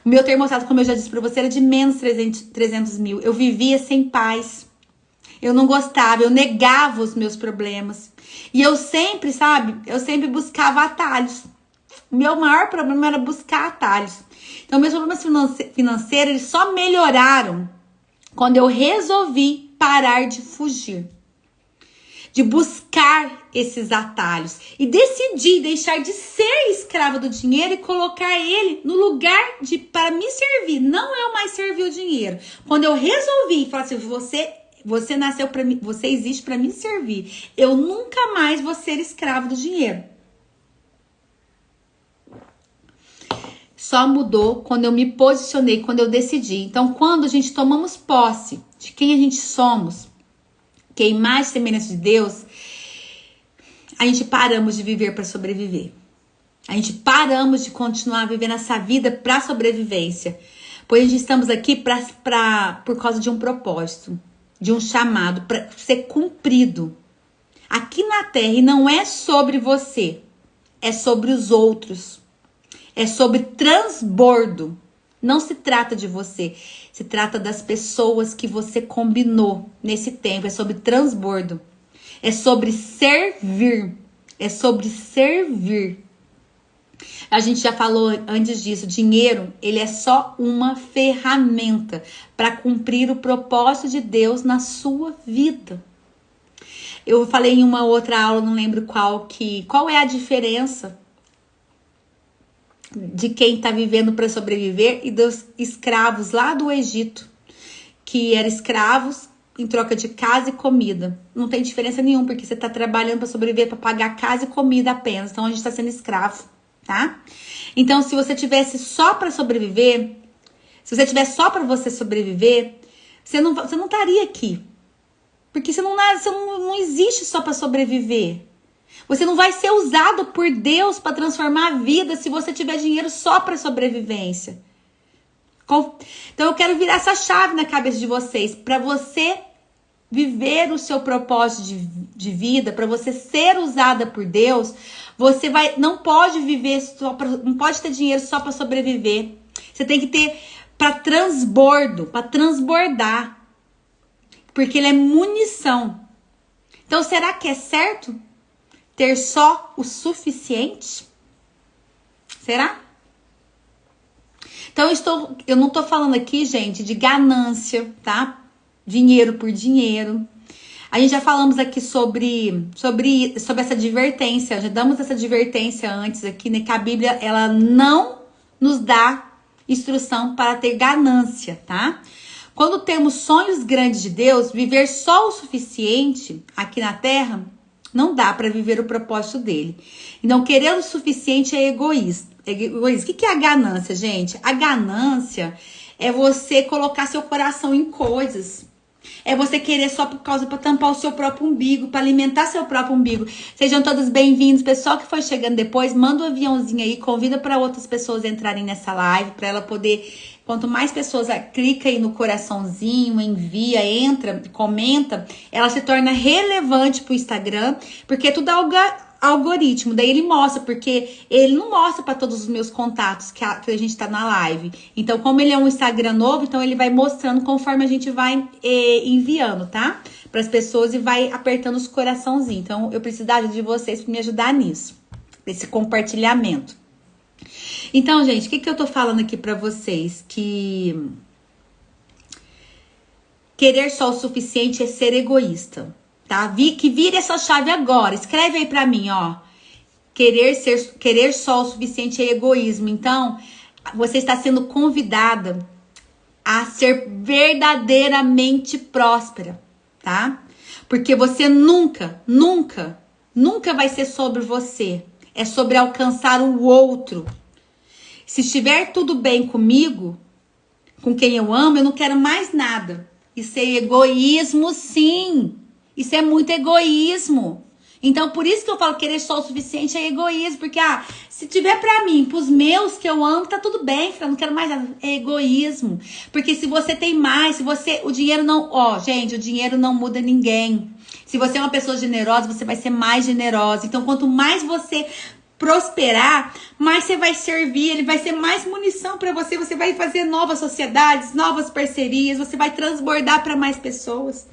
O meu termostato, como eu já disse pra você, era de menos 300 mil. Eu vivia sem paz. Eu não gostava, eu negava os meus problemas. E eu sempre, sabe, eu sempre buscava atalhos. O meu maior problema era buscar atalhos. Então, meus problemas financeiros, eles só melhoraram quando eu resolvi parar de fugir, de buscar esses atalhos e decidir deixar de ser escrava do dinheiro e colocar ele no lugar para me servir. Não eu mais servir o dinheiro. Quando eu resolvi falar assim, você nasceu para mim, você existe para me servir. Eu nunca mais vou ser escravo do dinheiro. Só mudou quando eu me posicionei, quando eu decidi. Então, quando a gente tomamos posse de quem a gente somos, que é a imagem e semelhança de Deus, a gente paramos de viver para sobreviver. A gente paramos de continuar vivendo essa vida para sobrevivência. Pois a gente estamos aqui por causa de um propósito, de um chamado para ser cumprido. Aqui na Terra, e não é sobre você, é sobre os outros. É sobre transbordo. Não se trata de você. Se trata das pessoas que você combinou nesse tempo. É sobre transbordo. É sobre servir. É sobre servir. A gente já falou antes disso. Dinheiro, ele é só uma ferramenta para cumprir o propósito de Deus na sua vida. Eu falei em uma outra aula, não lembro qual é a diferença de quem está vivendo para sobreviver e dos escravos lá do Egito, que eram escravos em troca de casa e comida. Não tem diferença nenhuma, porque você está trabalhando para sobreviver, para pagar casa e comida apenas. Então a gente está sendo escravo, tá? Então, se você tivesse só para sobreviver, se você tivesse só para você sobreviver, você não estaria aqui. Porque você não existe só para sobreviver. Você não vai ser usado por Deus para transformar a vida se você tiver dinheiro só para sobrevivência. Então eu quero virar essa chave na cabeça de vocês, para você viver o seu propósito de vida, para você ser usada por Deus, você não pode viver não pode ter dinheiro só para sobreviver. Você tem que ter para transbordo, para transbordar, porque ele é munição. Então será que é certo ter só o suficiente? Será? Então, eu não tô falando aqui, gente, de ganância, tá? Dinheiro por dinheiro. A gente já falamos aqui sobre essa advertência, já damos essa advertência antes aqui, né? Que a Bíblia, ela não nos dá instrução para ter ganância, tá? Quando temos sonhos grandes de Deus, viver só o suficiente aqui na Terra, não dá para viver o propósito dele. Então, querer o suficiente é egoísmo. O que é a ganância, gente? A ganância é você colocar seu coração em coisas. É você querer só por causa para tampar o seu próprio umbigo, para alimentar seu próprio umbigo. Sejam todos bem-vindos. Pessoal que foi chegando depois, manda um aviãozinho aí, convida para outras pessoas entrarem nessa live, para ela poder. Quanto mais pessoas clica aí no coraçãozinho, envia, entra, comenta, ela se torna relevante pro Instagram, porque tudo algoritmo, daí ele mostra, porque ele não mostra para todos os meus contatos que a gente tá na live. Então, como ele é um Instagram novo, então ele vai mostrando conforme a gente vai enviando, tá? Para as pessoas e vai apertando os coraçãozinhos. Então, eu preciso da ajuda de vocês para me ajudar nisso, nesse compartilhamento. Então, gente, o que eu tô falando aqui pra vocês? Que querer só o suficiente é ser egoísta, tá? Que vire essa chave agora. Escreve aí pra mim, ó. Querer só o suficiente é egoísmo. Então, você está sendo convidada a ser verdadeiramente próspera, tá? Porque você nunca vai ser sobre você. É sobre alcançar o outro. Se estiver tudo bem comigo, com quem eu amo, eu não quero mais nada. Isso é egoísmo, sim. Isso é muito egoísmo. Então, por isso que eu falo que querer só o suficiente é egoísmo. Porque, se tiver pra mim, pros meus que eu amo, tá tudo bem, filha, eu não quero mais nada. É egoísmo. Porque se você tem mais, o dinheiro não... gente, o dinheiro não muda ninguém. Se você é uma pessoa generosa, você vai ser mais generosa. Então, quanto mais você prosperar, mais você vai servir, ele vai ser mais munição para você, você vai fazer novas sociedades, novas parcerias, você vai transbordar para mais pessoas.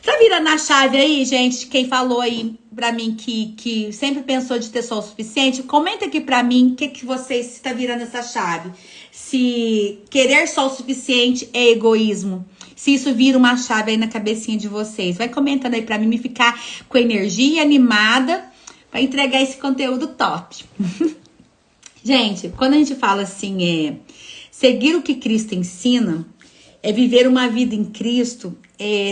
Tá virando a chave aí, gente? Quem falou aí pra mim que sempre pensou de ter só o suficiente, comenta aqui pra mim o que vocês se tá virando essa chave. Se querer só o suficiente é egoísmo. Se isso vira uma chave aí na cabecinha de vocês. Vai comentando aí pra mim me ficar com energia animada para entregar esse conteúdo top. Gente, quando a gente fala assim, seguir o que Cristo ensina, é viver uma vida em Cristo,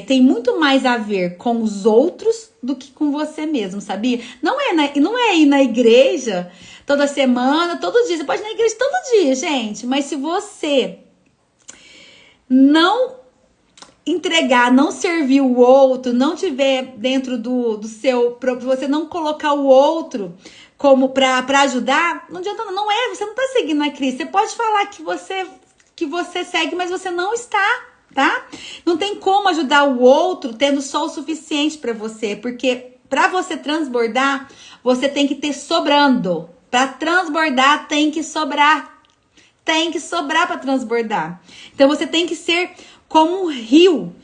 tem muito mais a ver com os outros do que com você mesmo, sabia? Não é ir na igreja toda semana, todo dia. Você pode ir na igreja todo dia, gente. Mas se você não entregar, não servir o outro, não tiver dentro do seu, você não colocar o outro como para ajudar, não adianta, você não tá seguindo a Cristo. Você pode falar que você segue, mas você não está, tá? Não tem como ajudar o outro tendo só o suficiente para você, porque para você transbordar, você tem que ter sobrando. Para transbordar tem que sobrar. Tem que sobrar para transbordar. Então você tem que ser como um rio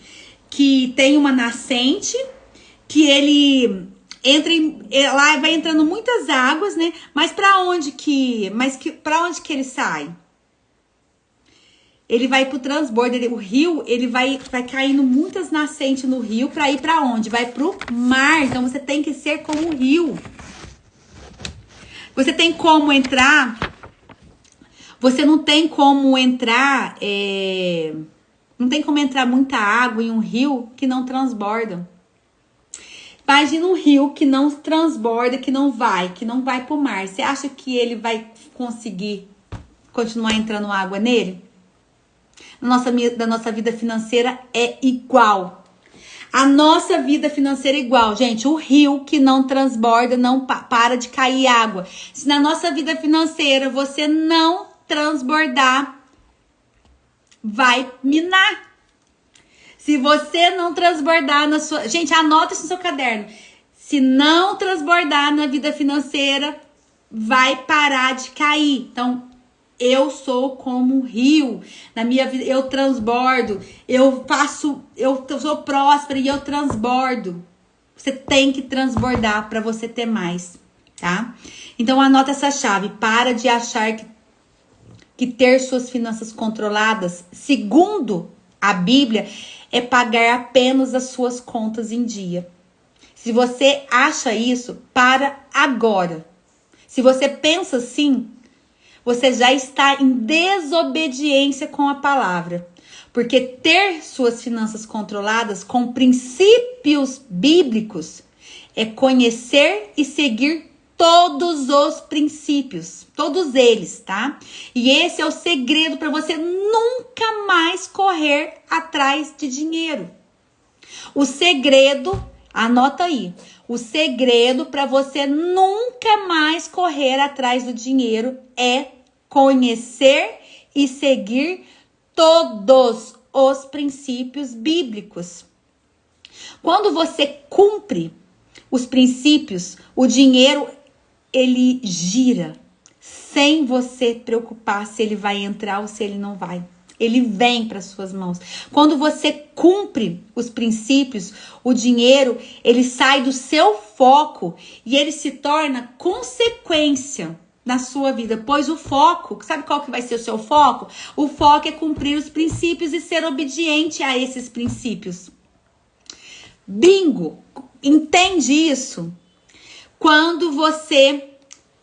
que tem uma nascente, que ele lá vai entrando muitas águas, né? Mas para onde que ele sai? Ele vai pro transbordo, o rio, ele vai caindo muitas nascentes no rio para ir para onde? Vai pro mar. Então você tem que ser como um rio. Você tem como entrar? Você não tem como entrar, não tem como entrar muita água em um rio que não transborda. Imagina um rio que não transborda, que não vai pro mar. Você acha que ele vai conseguir continuar entrando água nele? Da nossa vida financeira é igual. A nossa vida financeira é igual, gente. O rio que não transborda, não para de cair água. Se na nossa vida financeira você não transbordar, vai minar. Se você não transbordar na sua... Gente, anota isso no seu caderno. Se não transbordar na vida financeira, vai parar de cair. Então, eu sou como um rio. Na minha vida, eu transbordo. Eu sou próspera e eu transbordo. Você tem que transbordar para você ter mais, tá? Então anota essa chave. Para de achar que ter suas finanças controladas, segundo a Bíblia, é pagar apenas as suas contas em dia. Se você acha isso, para agora. Se você pensa assim, você já está em desobediência com a palavra. Porque ter suas finanças controladas com princípios bíblicos é conhecer e seguir todos os princípios, todos eles, tá? E esse é o segredo para você nunca mais correr atrás de dinheiro. O segredo, anota aí, o segredo para você nunca mais correr atrás do dinheiro é conhecer e seguir todos os princípios bíblicos. Quando você cumpre os princípios, o dinheiro ele gira sem você preocupar se ele vai entrar ou se ele não vai. Ele vem para suas mãos. Quando você cumpre os princípios, o dinheiro ele sai do seu foco e ele se torna consequência na sua vida, pois o foco, sabe qual que vai ser o seu foco? O foco é cumprir os princípios e ser obediente a esses princípios. Bingo! Entende isso? Quando você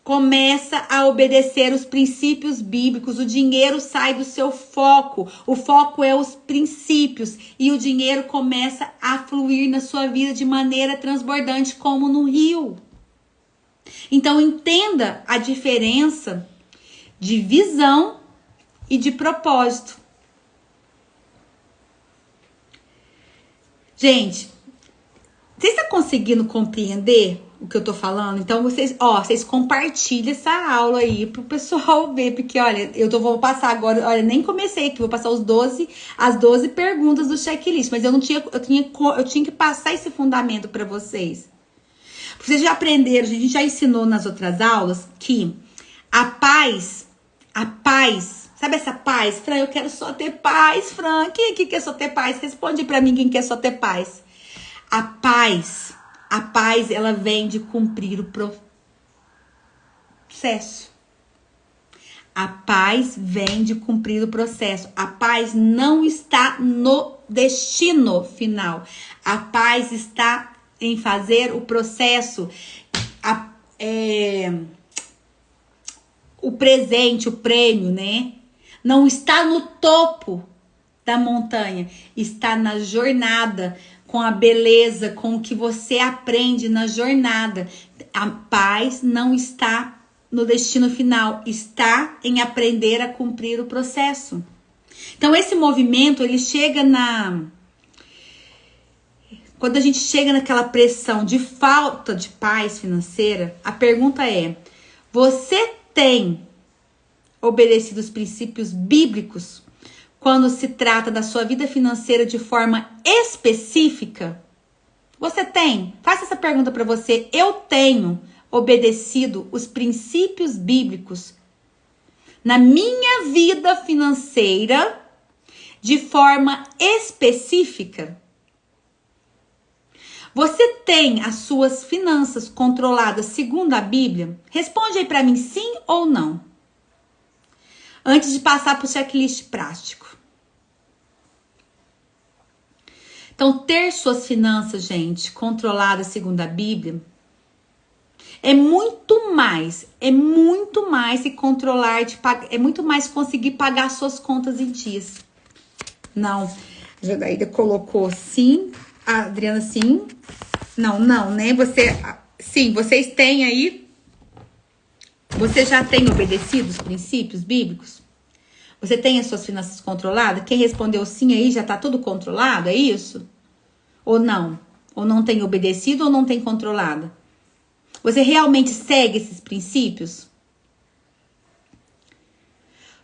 começa a obedecer os princípios bíblicos, o dinheiro sai do seu foco. O foco é os princípios e o dinheiro começa a fluir na sua vida de maneira transbordante como no rio. Então entenda a diferença de visão e de propósito. Gente, vocês estão conseguindo compreender o que eu tô falando? Então vocês compartilhem essa aula aí pro pessoal ver, porque olha, vou passar agora, olha, nem comecei aqui, vou passar as 12 perguntas do checklist, mas eu tinha que passar esse fundamento para vocês. Vocês já aprenderam, a gente já ensinou nas outras aulas que a paz, sabe essa paz? Fran, eu quero só ter paz, Fran. Quem aqui quer só ter paz? Responde pra mim quem quer só ter paz. A paz, ela vem de cumprir o processo. A paz vem de cumprir o processo. A paz não está no destino final. A paz está em fazer o processo, o presente, o prêmio, né? Não está no topo da montanha, está na jornada, com a beleza, com o que você aprende na jornada. A paz não está no destino final, está em aprender a cumprir o processo. Então esse movimento, ele chega quando a gente chega naquela pressão de falta de paz financeira, a pergunta é: você tem obedecido os princípios bíblicos quando se trata da sua vida financeira de forma específica? Você tem? Faça essa pergunta para você. Eu tenho obedecido os princípios bíblicos na minha vida financeira de forma específica? Você tem as suas finanças controladas segundo a Bíblia? Responde aí para mim sim ou não. Antes de passar para o checklist prático. Então, ter suas finanças, gente, controladas segundo a Bíblia, é muito mais que controlar, é muito mais conseguir pagar suas contas em dias. Não, a Jadaída colocou sim, a Adriana sim, não, né? Sim, vocês têm aí, você já tem obedecido os princípios bíblicos? Você tem as suas finanças controladas? Quem respondeu sim aí já tá tudo controlado, é isso? Ou não? Ou não tem obedecido ou não tem controlado? Você realmente segue esses princípios?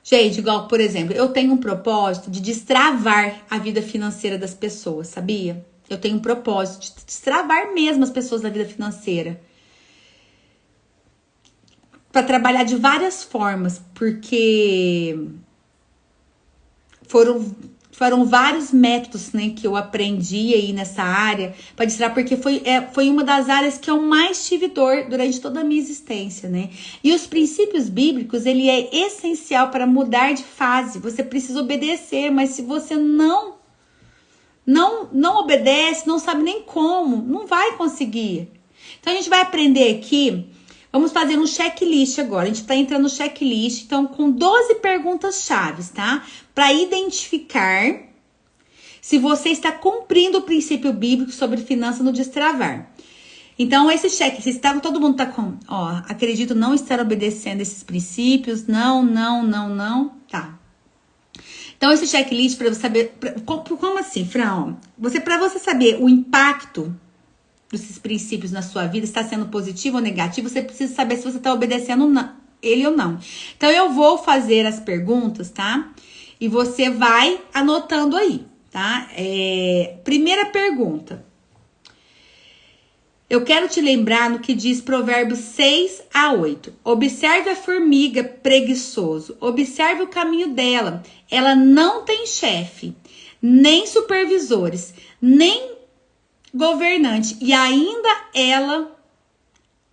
Gente, igual, por exemplo, eu tenho um propósito de destravar a vida financeira das pessoas, sabia? Eu tenho um propósito de destravar mesmo as pessoas na vida financeira. Para trabalhar de várias formas, porque Foram vários métodos, né, que eu aprendi aí nessa área para destravar, porque foi uma das áreas que eu mais tive dor durante toda a minha existência, né? E os princípios bíblicos, ele é essencial para mudar de fase. Você precisa obedecer, mas se você não obedece, não sabe nem como, não vai conseguir. Então a gente vai aprender aqui, vamos fazer um checklist agora. A gente tá entrando no checklist, então com 12 perguntas chaves, tá? Para identificar se você está cumprindo o princípio bíblico sobre finanças no destravar. Então esse checklist, todo mundo tá com, ó, acredito não estar obedecendo esses princípios, não, tá. Então, esse checklist para você saber. Como assim, Fran? Para você saber o impacto desses princípios na sua vida, está sendo positivo ou negativo, você precisa saber se você está obedecendo ele ou não. Então, eu vou fazer as perguntas, tá? E você vai anotando aí, tá? Primeira pergunta. Eu quero te lembrar no que diz Provérbios 6-8. Observe a formiga preguiçoso. Observe o caminho dela. Ela não tem chefe, nem supervisores, nem governante. E ainda ela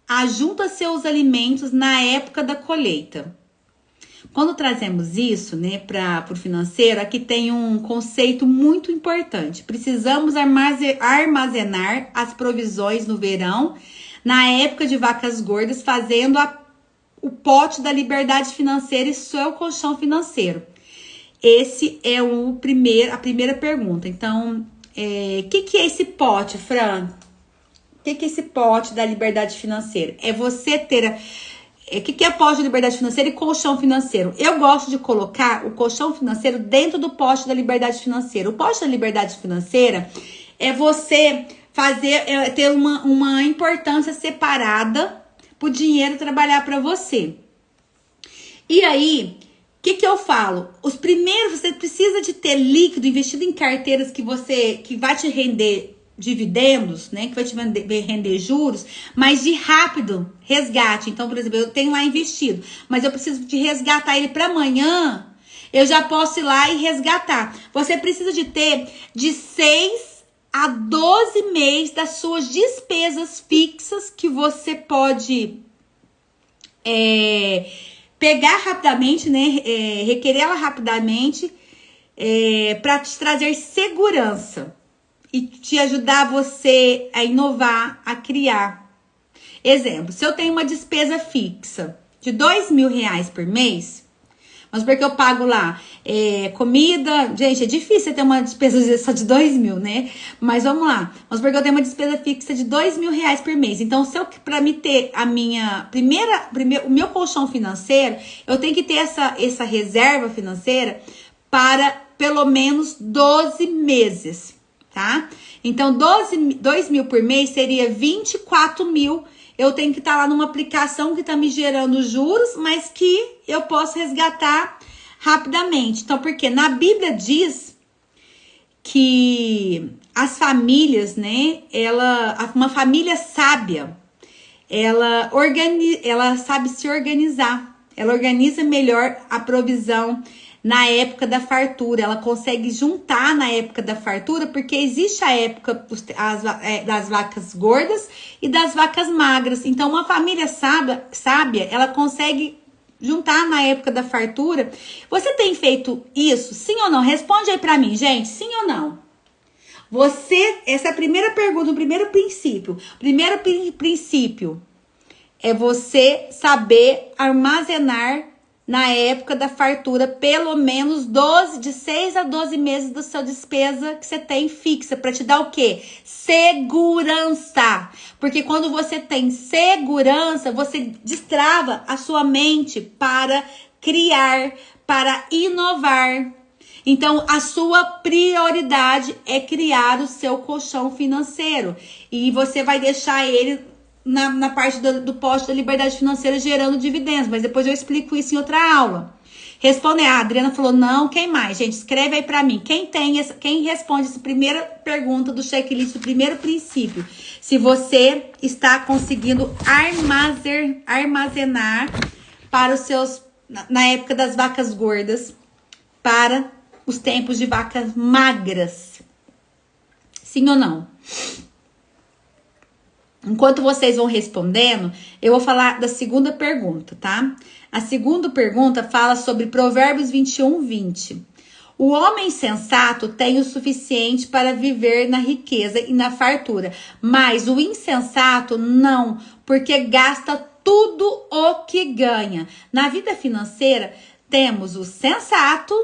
ajunta seus alimentos na época da colheita. Quando trazemos isso, né, para o financeiro, aqui tem um conceito muito importante. Precisamos armazenar as provisões no verão, na época de vacas gordas, fazendo o pote da liberdade financeira e seu colchão financeiro. Esse é a primeira pergunta. Então, o que é esse pote, Fran? O que é esse pote da liberdade financeira? É você ter... O que é pote de liberdade financeira e colchão financeiro? Eu gosto de colocar o colchão financeiro dentro do pote da liberdade financeira. O pote da liberdade financeira é você ter uma importância separada para o dinheiro trabalhar para você. E aí, o que eu falo? Os primeiros, você precisa de ter líquido investido em carteiras que vai te render dividendos, né, que vai te render juros, mas de rápido resgate. Então, por exemplo, eu tenho lá investido, mas eu preciso de resgatar ele para amanhã, eu já posso ir lá e resgatar. Você precisa de ter de 6 a 12 meses das suas despesas fixas que você pode pegar rapidamente, né, requerer ela rapidamente, para te trazer segurança e te ajudar você a inovar, a criar. Exemplo, se eu tenho uma despesa fixa de R$2.000 por mês, mas porque eu pago lá comida, gente, é difícil você ter uma despesa só de 2.000, né? Mas vamos lá, mas porque eu tenho uma despesa fixa de R$2.000 por mês. Então, para me ter a minha o meu colchão financeiro, eu tenho que ter essa reserva financeira para pelo menos 12 meses. Tá? Então, 2.000 por mês seria 24.000. Eu tenho que estar lá numa aplicação que está me gerando juros, mas que eu posso resgatar rapidamente. Então, porque na Bíblia diz que as famílias, né? Uma família sábia, ela sabe se organizar. Ela organiza melhor a provisão na época da fartura. Ela consegue juntar na época da fartura, porque existe a época das vacas gordas e das vacas magras. Então, uma família sábia, ela consegue juntar na época da fartura. Você tem feito isso? Sim ou não? Responde aí pra mim, gente. Sim ou não? Essa é a primeira pergunta, o primeiro princípio. O primeiro princípio é você saber armazenar na época da fartura, pelo menos de 6 a 12 meses da sua despesa que você tem fixa, para te dar o quê? Segurança. Porque quando você tem segurança, você destrava a sua mente para criar, para inovar. Então, a sua prioridade é criar o seu colchão financeiro. E você vai deixar ele na parte do poste da liberdade financeira gerando dividendos, mas depois eu explico isso em outra aula. A Adriana falou não, quem mais? Gente, escreve aí pra mim, quem responde essa primeira pergunta do checklist, do primeiro princípio, se você está conseguindo armazenar para os seus, na época das vacas gordas, para os tempos de vacas magras. Sim ou não? Enquanto vocês vão respondendo, eu vou falar da segunda pergunta, tá? A segunda pergunta fala sobre Provérbios 21:20. O homem sensato tem o suficiente para viver na riqueza e na fartura, mas o insensato não, porque gasta tudo o que ganha. Na vida financeira, temos o sensato,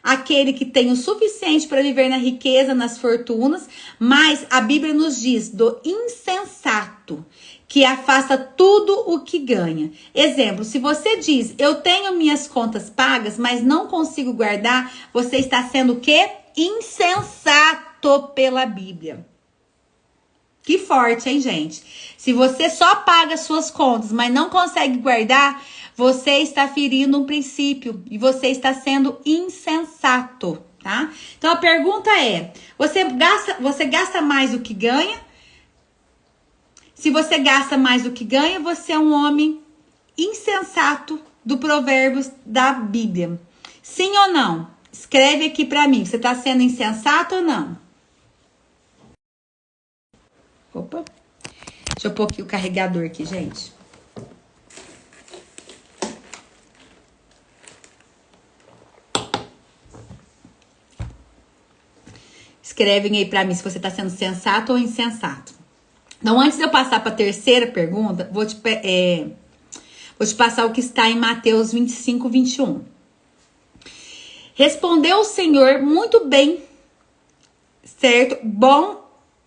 aquele que tem o suficiente para viver na riqueza, nas fortunas, mas a Bíblia nos diz do insensato, que afasta tudo o que ganha. Exemplo, se você diz, eu tenho minhas contas pagas, mas não consigo guardar, você está sendo o quê? Insensato pela Bíblia. Que forte, hein, gente? Se você só paga suas contas, mas não consegue guardar, você está ferindo um princípio e você está sendo insensato, tá? Então a pergunta é: você gasta mais do que ganha? Se você gasta mais do que ganha, você é um homem insensato do Provérbios da Bíblia. Sim ou não? Escreve aqui pra mim. Você tá sendo insensato ou não? Opa. Deixa eu pôr aqui o carregador aqui, gente. Escrevem aí pra mim se você tá sendo sensato ou insensato. Então, antes de eu passar para a terceira pergunta, vou te passar o que está em Mateus 25:21. Respondeu o Senhor, muito bem, certo?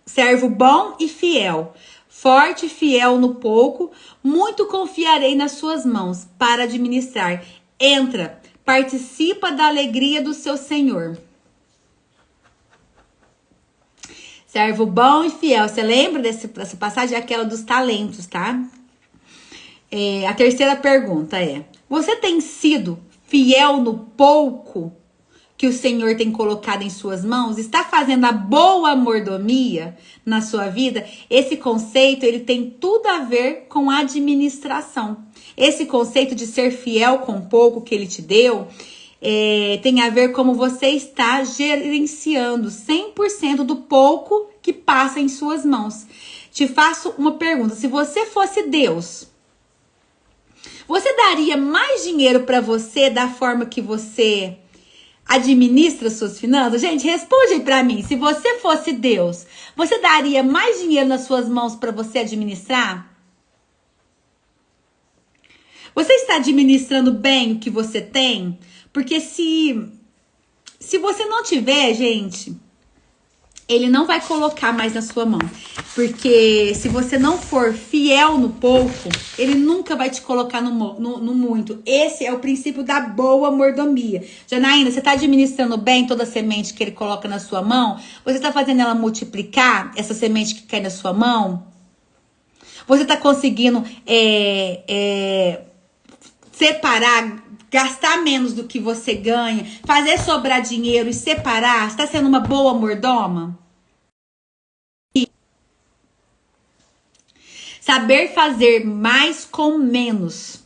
Servo bom e fiel. Forte e fiel no pouco, muito confiarei nas suas mãos para administrar. Entra, participa da alegria do seu Senhor. Servo bom e fiel. Você lembra dessa passagem? É aquela dos talentos, tá? A terceira pergunta é: você tem sido fiel no pouco que o Senhor tem colocado em suas mãos? Está fazendo a boa mordomia na sua vida? Esse conceito, ele tem tudo a ver com administração. Esse conceito de ser fiel com o pouco que ele te deu, tem a ver como você está gerenciando 100% do pouco que passa em suas mãos. Te faço uma pergunta: se você fosse Deus, você daria mais dinheiro para você da forma que você administra suas finanças? Gente, responde aí para mim. Se você fosse Deus, você daria mais dinheiro nas suas mãos para você administrar? Você está administrando bem o que você tem? Porque se você não tiver, gente, ele não vai colocar mais na sua mão. Porque se você não for fiel no pouco, ele nunca vai te colocar no muito. Esse é o princípio da boa mordomia. Janaína, você está administrando bem toda a semente que ele coloca na sua mão? Você está fazendo ela multiplicar, essa semente que cai na sua mão? Você está conseguindo separar, gastar menos do que você ganha, fazer sobrar dinheiro e separar? Está sendo uma boa mordoma? Saber fazer mais com menos,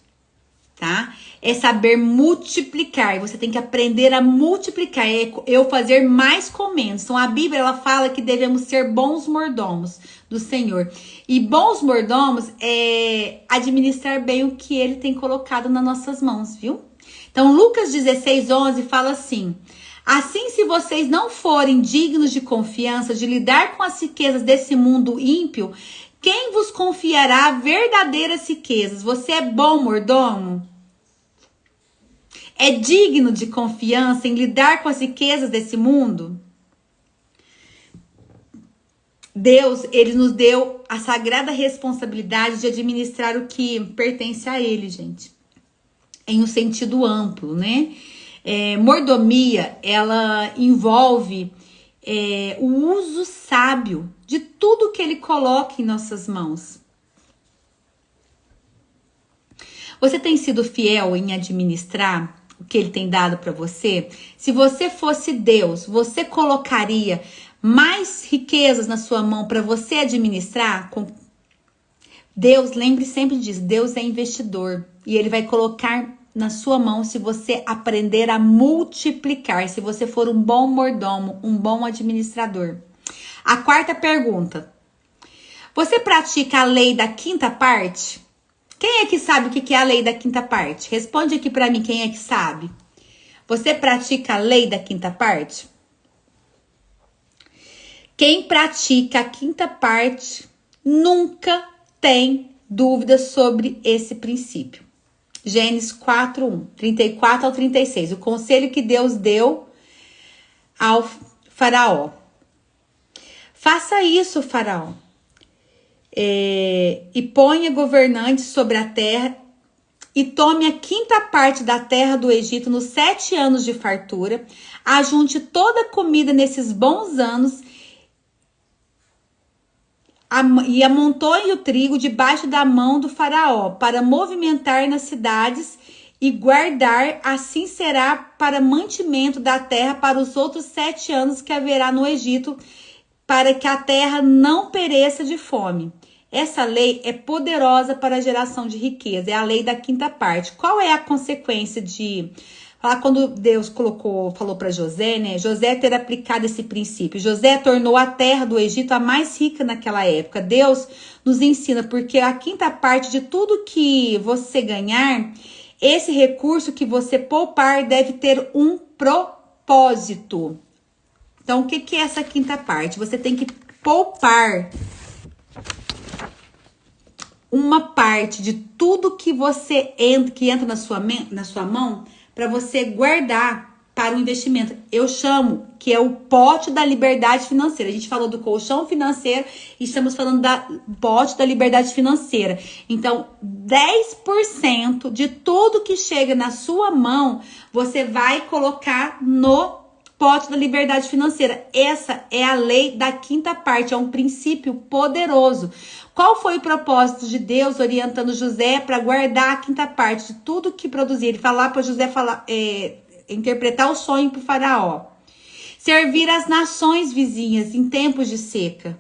tá? É saber multiplicar. Você tem que aprender a multiplicar. É eu fazer mais com menos. Então, a Bíblia, ela fala que devemos ser bons mordomos do Senhor. E bons mordomos é administrar bem o que ele tem colocado nas nossas mãos, viu? Então, Lucas 16:11 fala assim: assim, se vocês não forem dignos de confiança, de lidar com as riquezas desse mundo ímpio, quem vos confiará verdadeiras riquezas? Você é bom mordomo? É digno de confiança em lidar com as riquezas desse mundo? Deus, ele nos deu a sagrada responsabilidade de administrar o que pertence a ele, gente. Em um sentido amplo, né? Mordomia, ela envolve o uso sábio de tudo que ele coloca em nossas mãos. Você tem sido fiel em administrar o que ele tem dado para você? Se você fosse Deus, você colocaria mais riquezas na sua mão para você administrar? Deus, lembre sempre disso, Deus é investidor e ele vai colocar na sua mão se você aprender a multiplicar, se você for um bom mordomo, um bom administrador. A quarta pergunta. Você pratica a lei da quinta parte? Quem é que sabe o que é a lei da quinta parte? Responde aqui para mim quem é que sabe. Você pratica a lei da quinta parte? Quem pratica a quinta parte nunca tem dúvidas sobre esse princípio. Gênesis 4:1, 34 ao 36. O conselho que Deus deu ao faraó. Faça isso, faraó. E ponha governantes sobre a terra e tome a quinta parte da terra do Egito nos 7 anos de fartura. Ajunte toda a comida nesses bons anos e amontoe o trigo debaixo da mão do faraó para movimentar nas cidades e guardar. Assim será para mantimento da terra para os outros 7 anos que haverá no Egito, para que a terra não pereça de fome. Essa lei é poderosa para a geração de riqueza. É a lei da quinta parte. Qual é a consequência de... Quando Deus falou para José, né? José ter aplicado esse princípio. José tornou a terra do Egito a mais rica naquela época. Deus nos ensina, porque a quinta parte de tudo que você ganhar, esse recurso que você poupar deve ter um propósito. Então, o que é essa quinta parte? Você tem que poupar uma parte de tudo que que entra na sua mão, para você guardar para o investimento. Eu chamo que é o pote da liberdade financeira. A gente falou do colchão financeiro e estamos falando do pote da liberdade financeira. Então, 10% de tudo que chega na sua mão, você vai colocar no pote da liberdade financeira. Essa é a lei da quinta parte, é um princípio poderoso. Qual foi o propósito de Deus orientando José para guardar a quinta parte de tudo que produzia? Ele falar para José interpretar o sonho para o faraó. Servir as nações vizinhas em tempos de seca.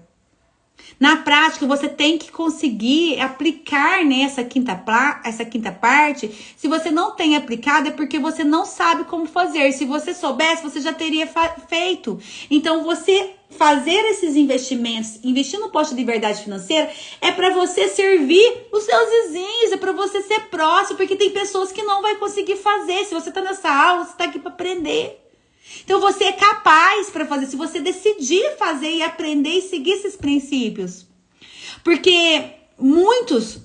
Na prática, você tem que conseguir aplicar nessa quinta parte. Se você não tem aplicado, é porque você não sabe como fazer. Se você soubesse, você já teria feito. Então, você fazer esses investimentos, investir no posto de liberdade financeira, é para você servir os seus vizinhos, é para você ser próximo, porque tem pessoas que não vai conseguir fazer. Se você tá nessa aula, você tá aqui para aprender. Então, você é capaz para fazer, se você decidir fazer e aprender e seguir esses princípios. Porque muitos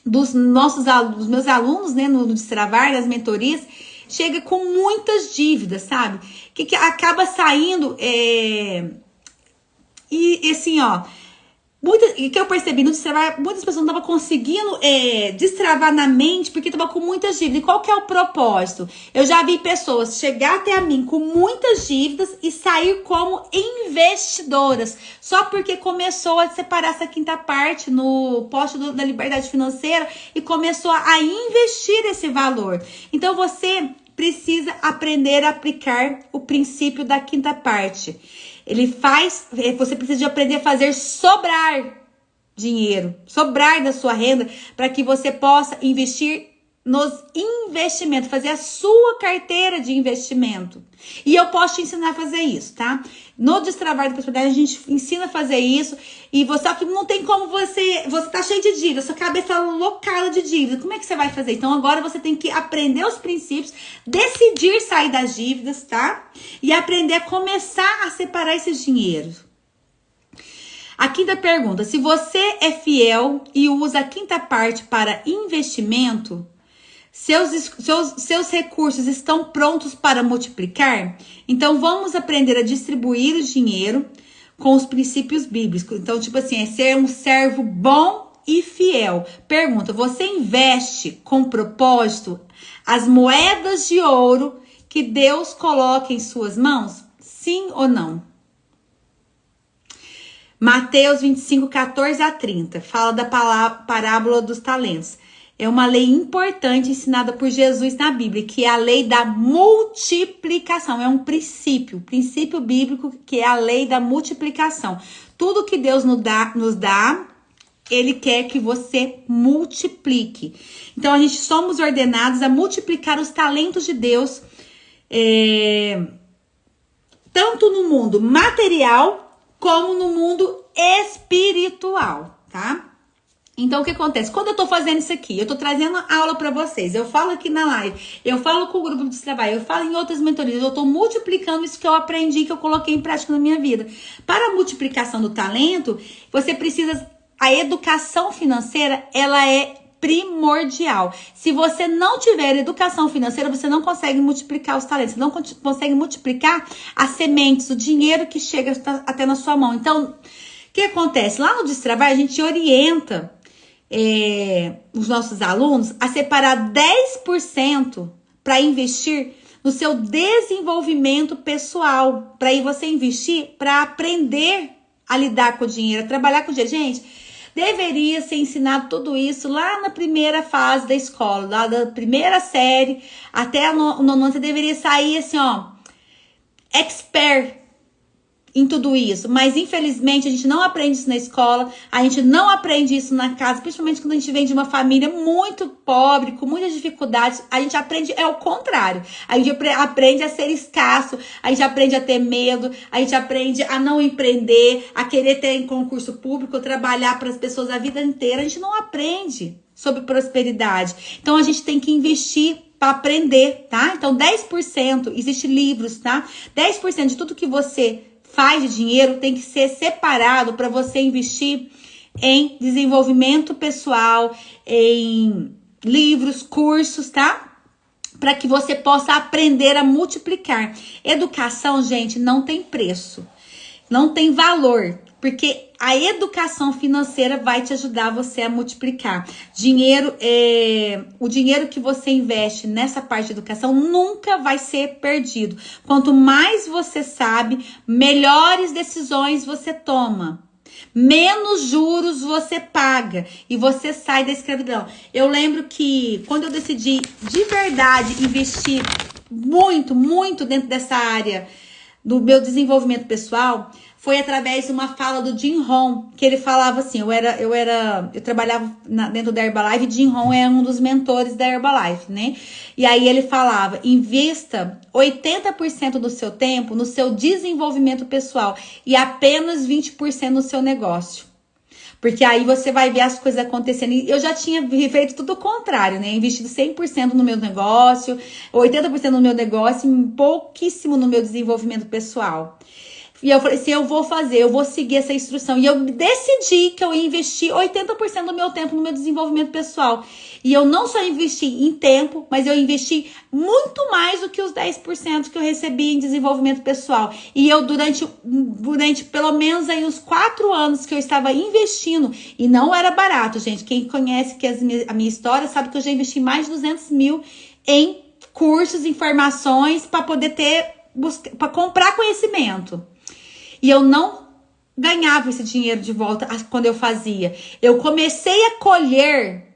dos meus alunos, né, no Destravar, nas mentorias, chega com muitas dívidas, sabe? Que acaba saindo, e assim, ó, que eu percebi no Destravar, muitas pessoas não estavam conseguindo destravar na mente porque estavam com muitas dívidas. E qual que é o propósito? Eu já vi pessoas chegar até a mim com muitas dívidas e sair como investidoras, só porque começou a separar essa quinta parte no poste da liberdade financeira e começou a investir esse valor. Então, você precisa aprender a aplicar o princípio da quinta parte. Você precisa de aprender a fazer sobrar dinheiro, sobrar da sua renda, para que você possa investir nos investimentos, fazer a sua carteira de investimento. E eu posso te ensinar a fazer isso, tá? No Destravar da Prosperidade, a gente ensina a fazer isso. E só que não tem como você tá cheio de dívida, sua cabeça locada de dívida. Como é que você vai fazer? Então, agora você tem que aprender os princípios, decidir sair das dívidas, tá? E aprender a começar a separar esses dinheiros. A quinta pergunta: se você é fiel e usa a quinta parte para investimento, seus recursos estão prontos para multiplicar? Então, vamos aprender a distribuir o dinheiro com os princípios bíblicos. Então, tipo assim, é ser um servo bom e fiel. Pergunta: você investe com propósito as moedas de ouro que Deus coloca em suas mãos? Sim ou não? Mateus 25, 14 a 30. Fala da parábola dos talentos. É uma lei importante ensinada por Jesus na Bíblia, que é a lei da multiplicação. É um princípio bíblico, que é a lei da multiplicação. Tudo que Deus nos dá, ele quer que você multiplique. Então, a gente somos ordenados a multiplicar os talentos de Deus, tanto no mundo material como no mundo espiritual, tá? Então, o que acontece? Quando eu tô fazendo isso aqui, eu tô trazendo aula pra vocês, eu falo aqui na live, eu falo com o grupo de trabalho, eu falo em outras mentorias, eu tô multiplicando isso que eu aprendi, que eu coloquei em prática na minha vida. Para a multiplicação do talento, você precisa... A educação financeira, ela é primordial. Se você não tiver educação financeira, você não consegue multiplicar os talentos, você não consegue multiplicar as sementes, o dinheiro que chega até na sua mão. Então, o que acontece? Lá no Destravar, a gente orienta os nossos alunos a separar 10% para investir no seu desenvolvimento pessoal, para aí você investir para aprender a lidar com o dinheiro, a trabalhar com o dinheiro. Gente, deveria ser ensinado tudo isso lá na primeira fase da escola, lá da primeira série até a nona, você deveria sair assim, ó, expert em tudo isso, mas infelizmente a gente não aprende isso na escola, a gente não aprende isso na casa, principalmente quando a gente vem de uma família muito pobre, com muitas dificuldades, a gente aprende o contrário, a gente aprende a ser escasso, a gente aprende a ter medo, a gente aprende a não empreender, a querer ter em concurso público, trabalhar para as pessoas a vida inteira, a gente não aprende sobre prosperidade, então a gente tem que investir para aprender, tá? Então 10%, existe livros, tá? 10% de tudo que você faz de dinheiro tem que ser separado para você investir em desenvolvimento pessoal, em livros, cursos, tá? Para que você possa aprender a multiplicar. Educação, gente, não tem preço, não tem valor, porque a educação financeira vai te ajudar você a multiplicar. O dinheiro que você investe nessa parte de educação nunca vai ser perdido. Quanto mais você sabe, melhores decisões você toma. Menos juros você paga e você sai da escravidão. Eu lembro que quando eu decidi de verdade investir muito dentro dessa área do meu desenvolvimento pessoal, foi através de uma fala do Jim Rohn, que ele falava assim, eu trabalhava dentro da Herbalife, e Jim Rohn é um dos mentores da Herbalife, né? E aí ele falava, investa 80% do seu tempo no seu desenvolvimento pessoal e apenas 20% no seu negócio. Porque aí você vai ver as coisas acontecendo. E eu já tinha feito tudo o contrário, né? Investido 100% no meu negócio, 80% no meu negócio e pouquíssimo no meu desenvolvimento pessoal. E eu falei assim, eu vou seguir essa instrução. E eu decidi que eu ia investir 80% do meu tempo no meu desenvolvimento pessoal. E eu não só investi em tempo, mas eu investi muito mais do que os 10% que eu recebi em desenvolvimento pessoal. E eu, durante pelo menos aí uns 4 anos que eu estava investindo, e não era barato, gente. Quem conhece a minha história sabe que eu já investi mais de 200 mil em cursos, informações, para poder para comprar conhecimento. E eu não ganhava esse dinheiro de volta quando eu fazia. Eu comecei a colher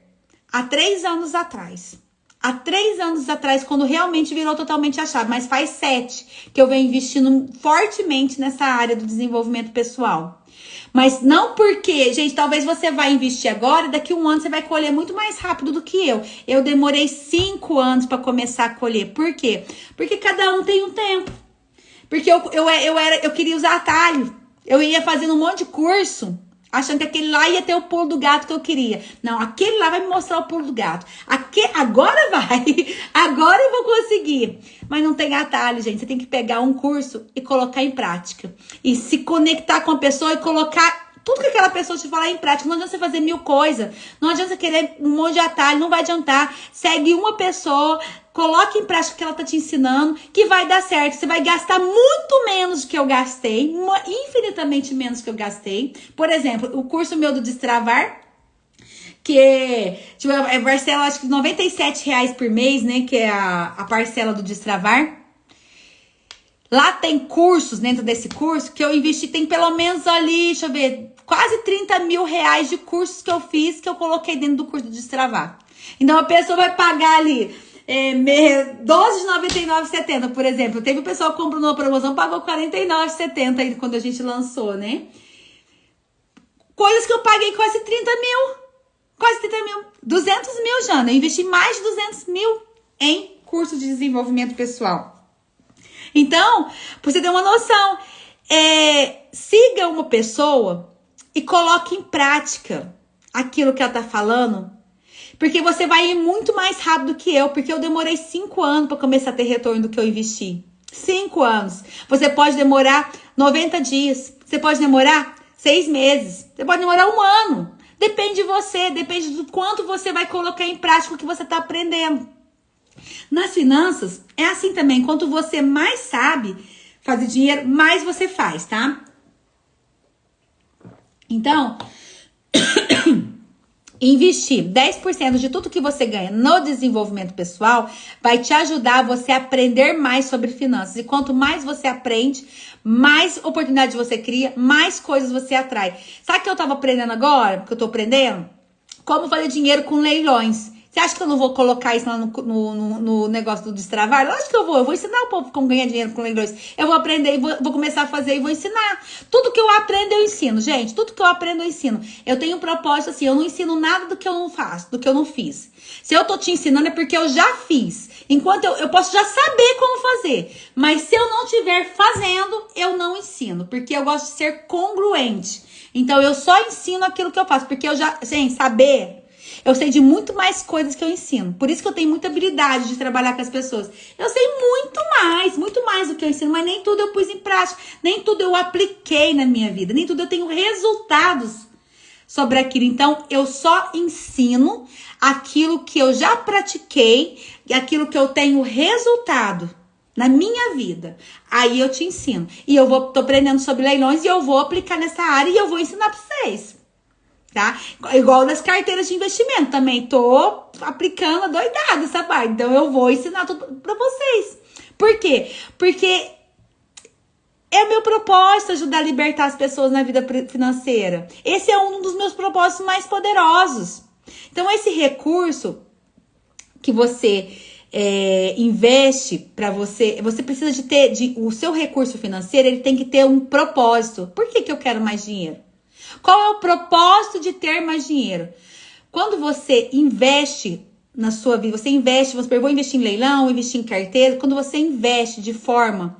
há 3 anos atrás. Há 3 anos atrás, quando realmente virou totalmente a chave. Mas faz 7 que eu venho investindo fortemente nessa área do desenvolvimento pessoal. Mas não porque, gente, talvez você vai investir agora, daqui a 1 ano você vai colher muito mais rápido do que eu. Eu demorei 5 anos para começar a colher. Por quê? Porque cada um tem um tempo. Porque eu queria usar atalho. Eu ia fazendo um monte de curso, achando que aquele lá ia ter o pulo do gato que eu queria. Não, aquele lá vai me mostrar o pulo do gato. Agora vai. Agora eu vou conseguir. Mas não tem atalho, gente. Você tem que pegar um curso e colocar em prática. E se conectar com a pessoa e colocar tudo que aquela pessoa te falar em prática. Não adianta você fazer 1000 coisas. Não adianta você querer um monte de atalho. Não vai adiantar. Segue uma pessoa, coloque em prática o que ela tá te ensinando, que vai dar certo. Você vai gastar muito menos do que eu gastei, infinitamente menos do que eu gastei. Por exemplo, o curso meu do Destravar, que é parcela, acho que R$97 por mês, né? Que é a parcela do Destravar. Lá tem cursos, dentro desse curso, que eu investi, tem pelo menos ali, deixa eu ver, quase R$30 mil de cursos que eu fiz, que eu coloquei dentro do curso do Destravar. Então a pessoa vai pagar ali 12 de R$ 99,70, por exemplo. Teve um pessoal que comprou numa promoção, pagou R$ 49,70 aí quando a gente lançou, né? Coisas que eu paguei quase 30 mil. Quase 30 mil. 200 mil, Jana. Eu investi mais de 200 mil em curso de desenvolvimento pessoal. Então, pra você ter uma noção, siga uma pessoa e coloque em prática aquilo que ela tá falando, porque você vai ir muito mais rápido que eu, porque eu demorei 5 anos para começar a ter retorno do que eu investi. 5 anos. Você pode demorar 90 dias, você pode demorar 6 meses, você pode demorar 1 ano. Depende de você, depende do quanto você vai colocar em prática o que você tá aprendendo. Nas finanças, é assim também. Quanto você mais sabe fazer dinheiro, mais você faz, tá? Então, investir 10% de tudo que você ganha no desenvolvimento pessoal vai te ajudar a você aprender mais sobre finanças. E quanto mais você aprende, mais oportunidade você cria, mais coisas você atrai. Sabe o que eu tava aprendendo agora? Que eu tô aprendendo? Como fazer dinheiro com leilões. Você acha que eu não vou colocar isso lá no negócio do destravar? Lógico que eu vou. Eu vou ensinar o povo como ganhar dinheiro com leilões. Eu vou aprender e vou começar a fazer e vou ensinar. Tudo que eu aprendo, eu ensino, gente. Tudo que eu aprendo, eu ensino. Eu tenho um propósito assim, eu não ensino nada do que eu não faço, do que eu não fiz. Se eu tô te ensinando é porque eu já fiz. Enquanto eu posso já saber como fazer. Mas se eu não estiver fazendo, eu não ensino. Porque eu gosto de ser congruente. Então, eu só ensino aquilo que eu faço. Porque eu já, gente, saber... Eu sei de muito mais coisas que eu ensino. Por isso que eu tenho muita habilidade de trabalhar com as pessoas. Eu sei muito mais do que eu ensino, mas nem tudo eu pus em prática, nem tudo eu apliquei na minha vida, nem tudo eu tenho resultados sobre aquilo. Então, eu só ensino aquilo que eu já pratiquei e aquilo que eu tenho resultado na minha vida. Aí eu te ensino. E tô aprendendo sobre leilões e eu vou aplicar nessa área e eu vou ensinar pra vocês. Tá? Igual das carteiras de investimento, também tô aplicando adoidada essa parte. Então eu vou ensinar tudo pra vocês. Por quê? Porque é o meu propósito ajudar a libertar as pessoas na vida financeira. Esse é um dos meus propósitos mais poderosos. Então esse recurso que você investe para você precisa de ter o seu recurso financeiro, ele tem que ter um propósito. Por que eu quero mais dinheiro? Qual é o propósito de ter mais dinheiro? Quando você investe na sua vida, você investe, eu vou investir em leilão, investir em carteira, quando você investe de forma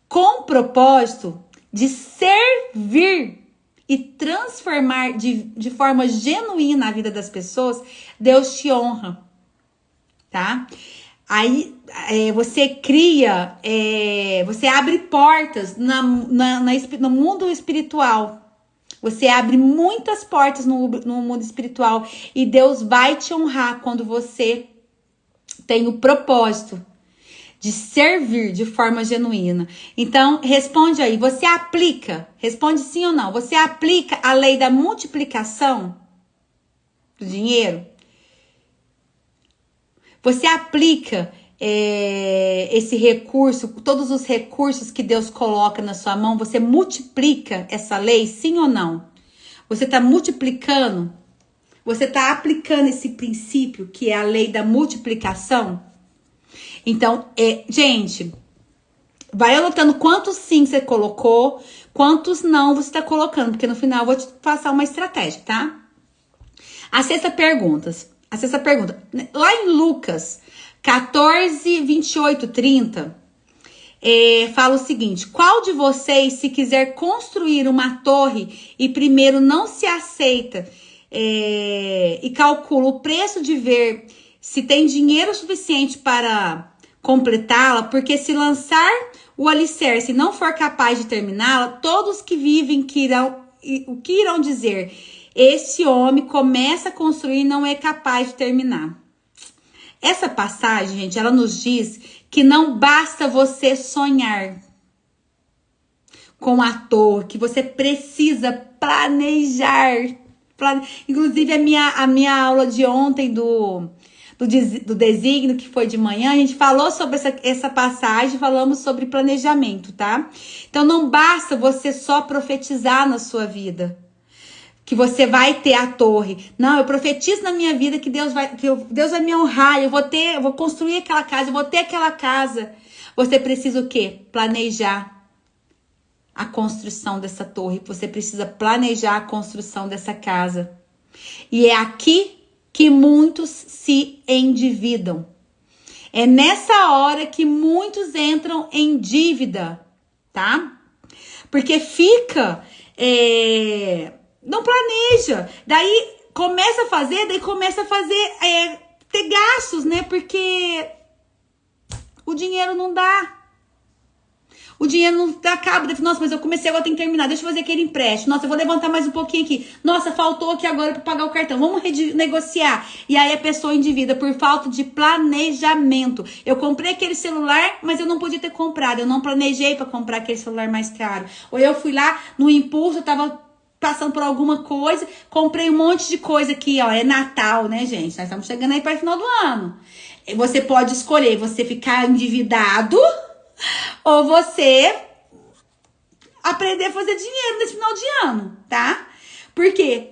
com propósito de servir e transformar de forma genuína a vida das pessoas, Deus te honra, tá? Aí você cria, você abre portas no mundo espiritual. Você abre muitas portas no mundo espiritual e Deus vai te honrar quando você tem o propósito de servir de forma genuína. Então, responde aí, você aplica, responde sim ou não, você aplica a lei da multiplicação do dinheiro? Você aplica esse recurso, todos os recursos que Deus coloca na sua mão, você multiplica essa lei, sim ou não? Você está multiplicando? Você está aplicando esse princípio que é a lei da multiplicação? Então, gente, vai anotando quantos sim você colocou, quantos não você está colocando, porque no final eu vou te passar uma estratégia, tá? A sexta pergunta, lá em Lucas 14, 28, 30, fala o seguinte: qual de vocês, se quiser construir uma torre e primeiro não se aceita e calcula o preço de ver se tem dinheiro suficiente para completá-la, porque se lançar o alicerce e não for capaz de terminá-la, todos que vivem o que irão dizer? Esse homem começa a construir e não é capaz de terminar. Essa passagem, gente, ela nos diz que não basta você sonhar com a torre, que você precisa planejar. Inclusive, a minha aula de ontem do desígnio, que foi de manhã, a gente falou sobre essa passagem, falamos sobre planejamento, tá? Então, não basta você só profetizar na sua vida que você vai ter a torre. Não, eu profetizo na minha vida que Deus vai me honrar, eu vou construir aquela casa, eu vou ter aquela casa. Você precisa o quê? Planejar. a construção dessa torre, você precisa planejar a construção dessa casa. E é aqui que muitos se endividam. É nessa hora que muitos entram em dívida, tá? Porque fica, não planeja, daí começa a fazer, ter gastos, né? Porque o dinheiro não dá. O dinheiro não acaba. Nossa, mas eu comecei, agora tem que terminar. Deixa eu fazer aquele empréstimo. Nossa, eu vou levantar mais um pouquinho aqui. Nossa, faltou aqui agora para pagar o cartão. Vamos negociar. E aí a pessoa endivida por falta de planejamento. Eu comprei aquele celular, mas eu não podia ter comprado. Eu não planejei para comprar aquele celular mais caro. Ou eu fui lá no impulso, eu tava passando por alguma coisa, comprei um monte de coisa aqui, ó. É Natal, né, gente? Nós estamos chegando aí para o final do ano. Você pode escolher você ficar endividado ou você aprender a fazer dinheiro nesse final de ano, tá? Porque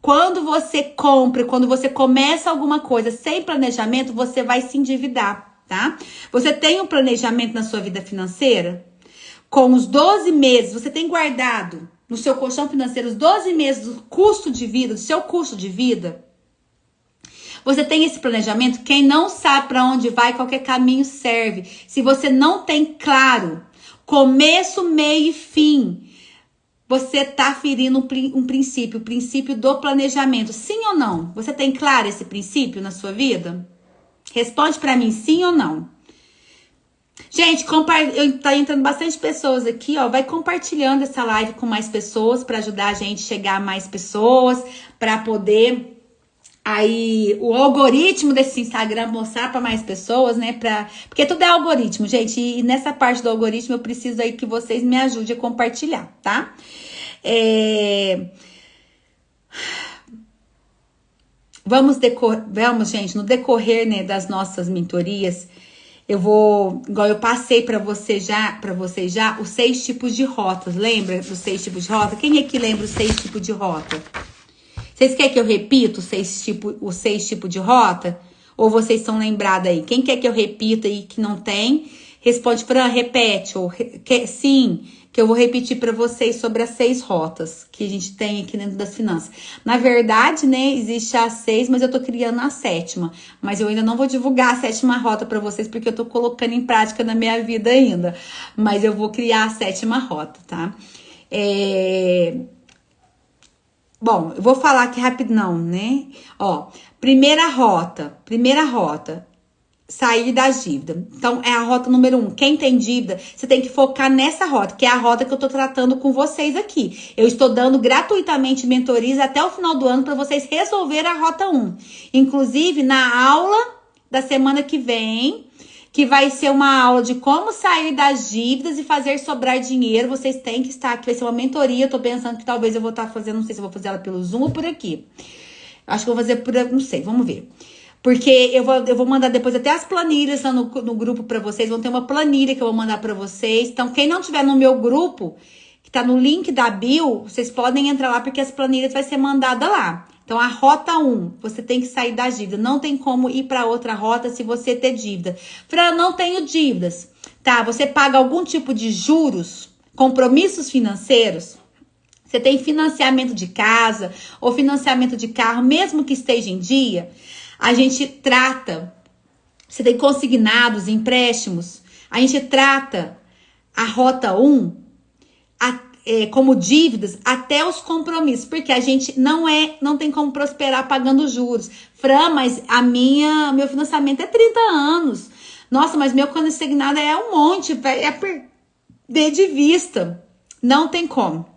quando você compra, quando você começa alguma coisa sem planejamento, você vai se endividar, tá? Você tem um planejamento na sua vida financeira? Com os 12 meses, você tem guardado no seu colchão financeiro os 12 meses do custo de vida, do seu custo de vida? Você tem esse planejamento? Quem não sabe para onde vai, qualquer caminho serve. Se você não tem claro começo, meio e fim, você tá ferindo um princípio, o princípio do planejamento. Sim ou não? Você tem claro esse princípio na sua vida? Responde para mim, sim ou não? Gente, tá entrando bastante pessoas aqui, ó. Vai compartilhando essa live com mais pessoas para ajudar a gente a chegar a mais pessoas, para poder aí o algoritmo desse Instagram mostrar para mais pessoas, né? Porque tudo é algoritmo, gente. E nessa parte do algoritmo eu preciso aí que vocês me ajudem a compartilhar, tá? Vamos, gente, no decorrer, né, das nossas mentorias, eu vou, igual eu passei para vocês já, os 6 tipos de rotas. Lembra dos 6 tipos de rota? Quem aqui lembra os 6 tipos de rota? Vocês querem que eu repita os 6 tipos de rota? Ou vocês estão lembrados aí? Quem quer que eu repita aí que não tem? Responde, Fran, repete. Ou sim, que eu vou repetir para vocês sobre as 6 rotas que a gente tem aqui dentro das finanças. Na verdade, né, existe as 6, mas eu tô criando a 7ª. Mas eu ainda não vou divulgar a 7ª rota para vocês, porque eu tô colocando em prática na minha vida ainda. Mas eu vou criar a 7ª rota, tá? Bom, eu vou falar aqui rapidão, né? Ó, primeira rota, sair das dívidas. Então, é a rota número 1. Quem tem dívida, você tem que focar nessa rota, que é a rota que eu tô tratando com vocês aqui. Eu estou dando gratuitamente mentorias até o final do ano para vocês resolverem a rota 1. Inclusive, na aula da semana que vem, que vai ser uma aula de como sair das dívidas e fazer sobrar dinheiro. Vocês têm que estar aqui, vai ser uma mentoria. Eu tô pensando que talvez eu vou estar fazendo, não sei se eu vou fazer ela pelo Zoom ou por aqui. Acho que eu vou fazer por, não sei, vamos ver. Porque eu vou mandar depois até as planilhas lá no grupo pra vocês. Vão ter uma planilha que eu vou mandar pra vocês. Então, quem não tiver no meu grupo, que tá no link da bio, vocês podem entrar lá porque as planilhas vai ser mandada lá. Então, a rota 1, você tem que sair da dívida. Não tem como ir para outra rota se você ter dívida. Fran, não tenho dívidas. Tá, você paga algum tipo de juros, compromissos financeiros? Você tem financiamento de casa ou financiamento de carro, mesmo que esteja em dia? A gente trata, você tem consignados, empréstimos. A gente trata a rota 1 como dívidas até os compromissos, porque a gente não tem como prosperar pagando juros. Fran, mas meu financiamento é 30 anos. Nossa, mas meu consignado é um monte, é perder de vista. Não tem como.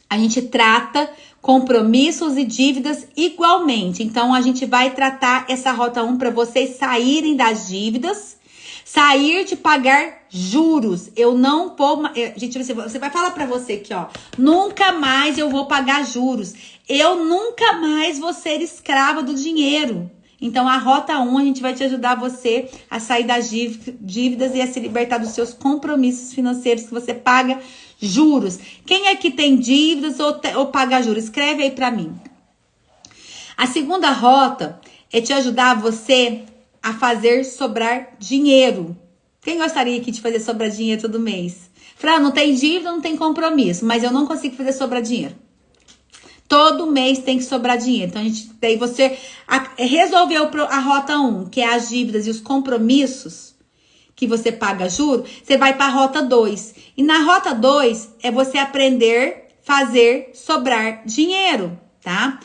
A gente trata compromissos e dívidas igualmente. Então, a gente vai tratar essa rota 1 para vocês saírem das dívidas, sair de pagar juros. Eu não vou... Gente, você vai falar para você aqui, ó. Nunca mais eu vou pagar juros. Eu nunca mais vou ser escrava do dinheiro. Então, a rota 1, a gente vai te ajudar você a sair das dívidas e a se libertar dos seus compromissos financeiros que você paga juros. Quem é que tem dívidas ou paga juros? Escreve aí pra mim. A segunda rota é te ajudar você a fazer sobrar dinheiro, Quem gostaria aqui de fazer sobrar dinheiro todo mês? Fran, não tem dívida, não tem compromisso, mas eu não consigo fazer sobrar dinheiro. Todo mês tem que sobrar dinheiro. Então, daí você resolveu a rota 1, que é as dívidas e os compromissos, que você paga juros, você vai para a rota 2. E na rota 2 é você aprender a fazer sobrar dinheiro, tá?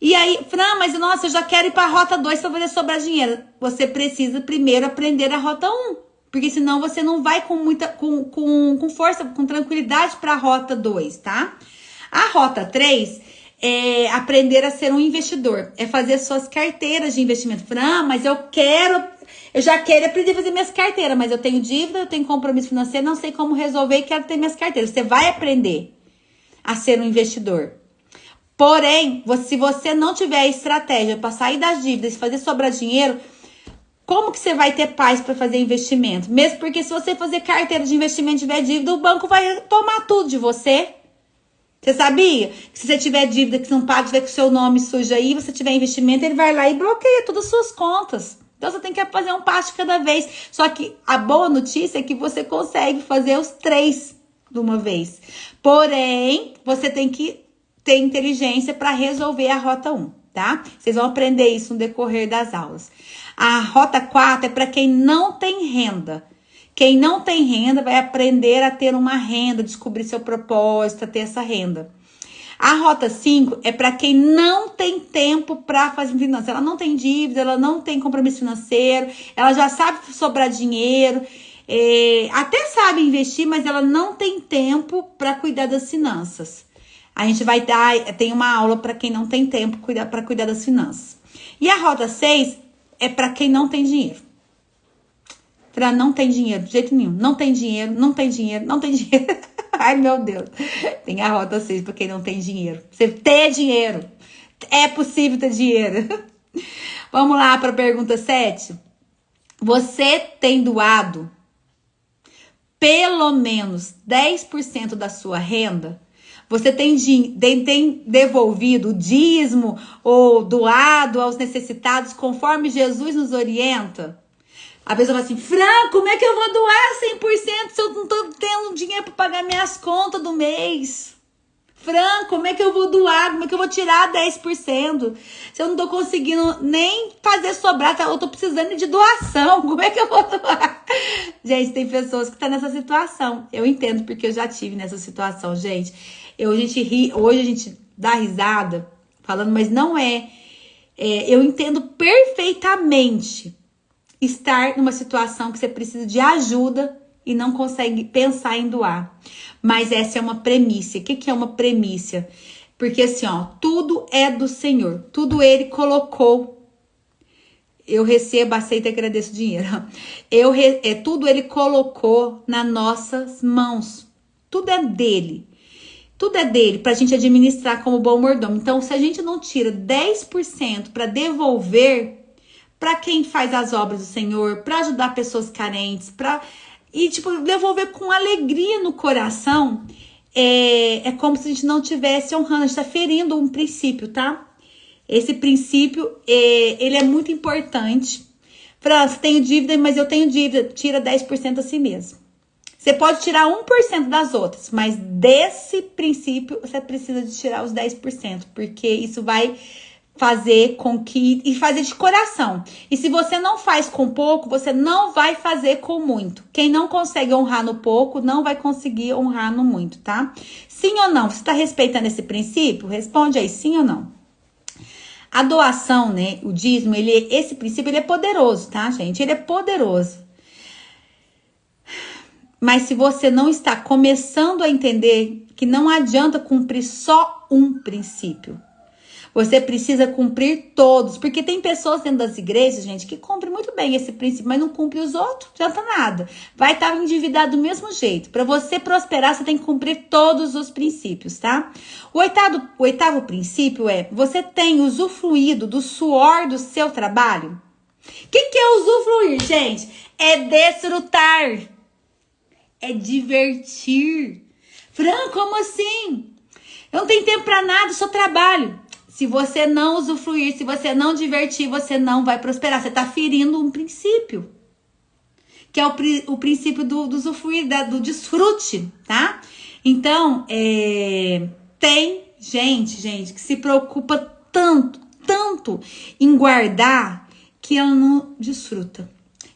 E aí, Fran, mas nossa, eu já quero ir para a rota 2 para fazer sobrar dinheiro. Você precisa primeiro aprender a rota 1, porque senão você não vai com força, com tranquilidade para a rota 2, tá? A rota 3 é aprender a ser um investidor, é fazer suas carteiras de investimento. Fran, mas eu já quero aprender a fazer minhas carteiras, mas eu tenho dívida, eu tenho compromisso financeiro, não sei como resolver e quero ter minhas carteiras. Você vai aprender a ser um investidor. Porém, se você não tiver estratégia para sair das dívidas e fazer sobrar dinheiro, como que você vai ter paz para fazer investimento? Mesmo porque se você fazer carteira de investimento e tiver dívida, o banco vai tomar tudo de você. Você sabia? Que se você tiver dívida que você não paga, tiver com o seu nome sujo aí, você tiver investimento, ele vai lá e bloqueia todas as suas contas. Então, você tem que fazer um passo de cada vez. Só que a boa notícia é que você consegue fazer os 3 de uma vez. Porém, você tem que ter inteligência para resolver a rota 1, tá? Vocês vão aprender isso no decorrer das aulas. A rota 4 é para quem não tem renda. Quem não tem renda vai aprender a ter uma renda, descobrir seu propósito, a ter essa renda. A rota 5 é para quem não tem tempo para fazer finanças. Ela não tem dívida, ela não tem compromisso financeiro, ela já sabe sobrar dinheiro, até sabe investir, mas ela não tem tempo para cuidar das finanças. A gente tem uma aula para quem não tem tempo para cuidar das finanças. E a rota 6 é para quem não tem dinheiro. Pra não tem dinheiro, de jeito nenhum. Não tem dinheiro, não tem dinheiro, não tem dinheiro. Ai, meu Deus. Tem a rota 6 para quem não tem dinheiro. Você ter dinheiro. É possível ter dinheiro. Vamos lá para a pergunta 7. Você tem doado pelo menos 10% da sua renda? Você tem devolvido o dízimo ou doado aos necessitados conforme Jesus nos orienta? A pessoa fala assim, Fran, como é que eu vou doar 100% se eu não tô tendo dinheiro para pagar minhas contas do mês? Fran, como é que eu vou doar? Como é que eu vou tirar 10%? Se eu não tô conseguindo nem fazer sobrar, eu tô precisando de doação. Como é que eu vou doar? Gente, tem pessoas que estão nessa situação. Eu entendo porque eu já tive nessa situação, gente. A gente ri, hoje a gente dá risada falando, mas não é. Eu entendo perfeitamente estar numa situação que você precisa de ajuda e não consegue pensar em doar. Mas essa é uma premissa. O que é uma premissa? Porque assim, ó, tudo é do Senhor. Tudo Ele colocou. Eu recebo, aceito e agradeço dinheiro. Tudo Ele colocou nas nossas mãos. Tudo é dele. Tudo é dele pra gente administrar como bom mordomo. Então, se a gente não tira 10% para devolver para quem faz as obras do Senhor, para ajudar pessoas carentes, devolver com alegria no coração, é como se a gente não estivesse honrando, a gente está ferindo um princípio, tá? Esse princípio, ele é muito importante. França, tenho dívida, mas eu tenho dívida, tira 10% a si mesmo. Você pode tirar 1% das outras, mas desse princípio você precisa de tirar os 10%, porque isso vai fazer com que... E fazer de coração. E se você não faz com pouco, você não vai fazer com muito. Quem não consegue honrar no pouco, não vai conseguir honrar no muito, tá? Sim ou não? Você está respeitando esse princípio? Responde aí, sim ou não? A doação, né? O dízimo, esse princípio, ele é poderoso, tá, gente? Ele é poderoso. Mas se você não está começando a entender que não adianta cumprir só um princípio, você precisa cumprir todos. Porque tem pessoas dentro das igrejas, gente, que cumprem muito bem esse princípio, mas não cumpre os outros, não adianta nada. Vai estar endividado do mesmo jeito. Para você prosperar, você tem que cumprir todos os princípios, tá? O oitavo princípio é: você tem usufruído do suor do seu trabalho? O que é usufruir, gente? É desfrutar. É divertir. Fran, como assim? Eu não tenho tempo para nada, só trabalho. Se você não usufruir, se você não divertir, você não vai prosperar. Você está ferindo um princípio. que é o princípio do usufruir, do desfrute, tá? Então, tem gente que se preocupa tanto em guardar que ela não desfruta.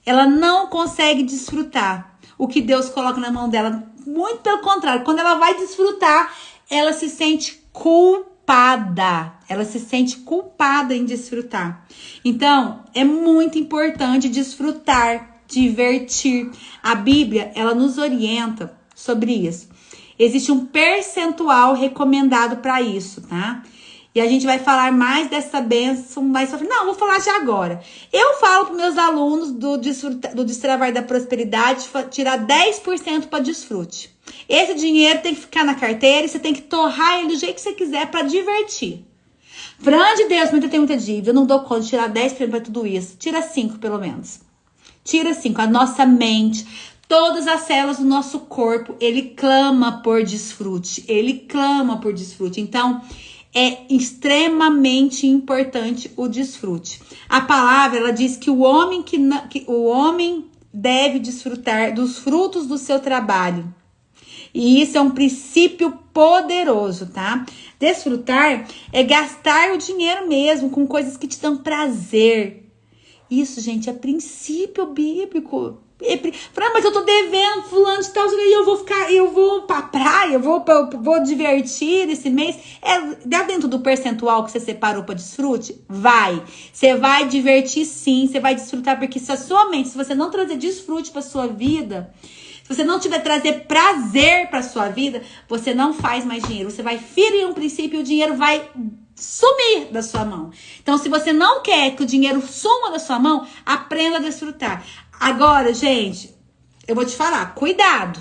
Ela não consegue desfrutar o que Deus coloca na mão dela. Muito pelo contrário, quando ela vai desfrutar, ela se sente culpada. Ela se sente culpada em desfrutar. Então, é muito importante desfrutar, divertir. A Bíblia, ela nos orienta sobre isso. Existe um percentual recomendado para isso, tá? E a gente vai falar mais dessa bênção mais pra frente. Não, vou falar já agora. Eu falo para meus alunos do Destravar da Prosperidade tirar 10% para desfrute. Esse dinheiro tem que ficar na carteira e você tem que torrar ele do jeito que você quiser para divertir. Fran de Deus, muita tem muita dívida. Eu não dou conta de tirar 10% para tudo isso. Tira 5 pelo menos. Tira 5. A nossa mente, todas as células do nosso corpo, ele clama por desfrute. Ele clama por desfrute. Então, é extremamente importante o desfrute. A palavra, ela diz que o homem deve desfrutar dos frutos do seu trabalho. E isso é um princípio poderoso, tá? Desfrutar é gastar o dinheiro mesmo com coisas que te dão prazer. Isso, gente, é princípio bíblico. Fran, mas eu tô devendo fulano de tal, e eu vou pra praia, eu vou divertir esse mês. Dá dentro do percentual que você separou pra desfrute? Vai. Você vai divertir sim, você vai desfrutar, porque se a sua mente, se você não trazer desfrute pra sua vida, se você não tiver trazer prazer pra sua vida, você não faz mais dinheiro. Você vai ferir um princípio e o dinheiro vai sumir da sua mão. Então, se você não quer que o dinheiro suma da sua mão, aprenda a desfrutar. Agora, gente, eu vou te falar, cuidado.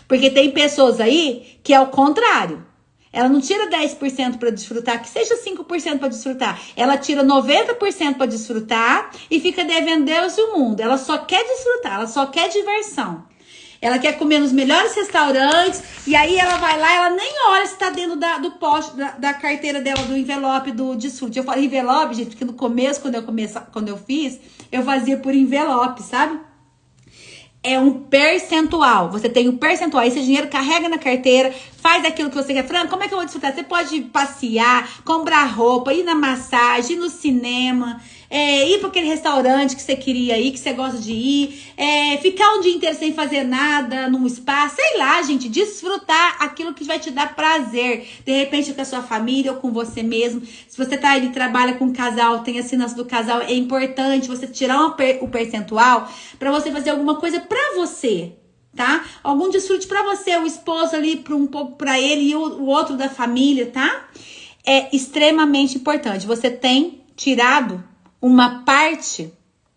Porque tem pessoas aí que é o contrário. Ela não tira 10% para desfrutar, que seja 5% para desfrutar. Ela tira 90% para desfrutar e fica devendo Deus e o mundo. Ela só quer desfrutar, ela só quer diversão. Ela quer comer nos melhores restaurantes e aí ela vai lá, ela nem olha se tá dentro do poste, da carteira dela, do envelope do desfrute. Eu falo envelope, gente, porque no começo, quando eu fiz, eu fazia por envelope, sabe? É um percentual. Você tem um percentual. Esse dinheiro carrega na carteira, faz aquilo que você quer. Fran, como é que eu vou desfrutar? Você pode passear, comprar roupa, ir na massagem, ir no cinema, ir para aquele restaurante que você queria ir, que você gosta de ir, ficar um dia inteiro sem fazer nada, num spa, sei lá, gente, desfrutar aquilo que vai te dar prazer. De repente com a sua família ou com você mesmo. Se você tá ali, trabalha com um casal, tem a assinança do casal, é importante você tirar o percentual para você fazer alguma coisa pra você, tá? Algum desfrute pra você, o esposo ali um pouco pra ele e o outro da família, tá? É extremamente importante. Você tem tirado uma parte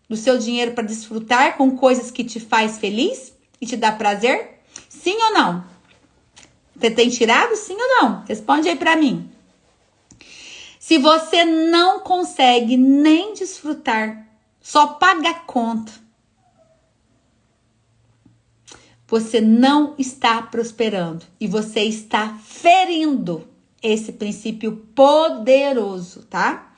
do seu dinheiro para desfrutar com coisas que te faz feliz e te dá prazer? Sim ou não? Você tem tirado sim ou não? Responde aí pra mim. Se você não consegue nem desfrutar, só paga a conta, você não está prosperando e você está ferindo esse princípio poderoso, tá?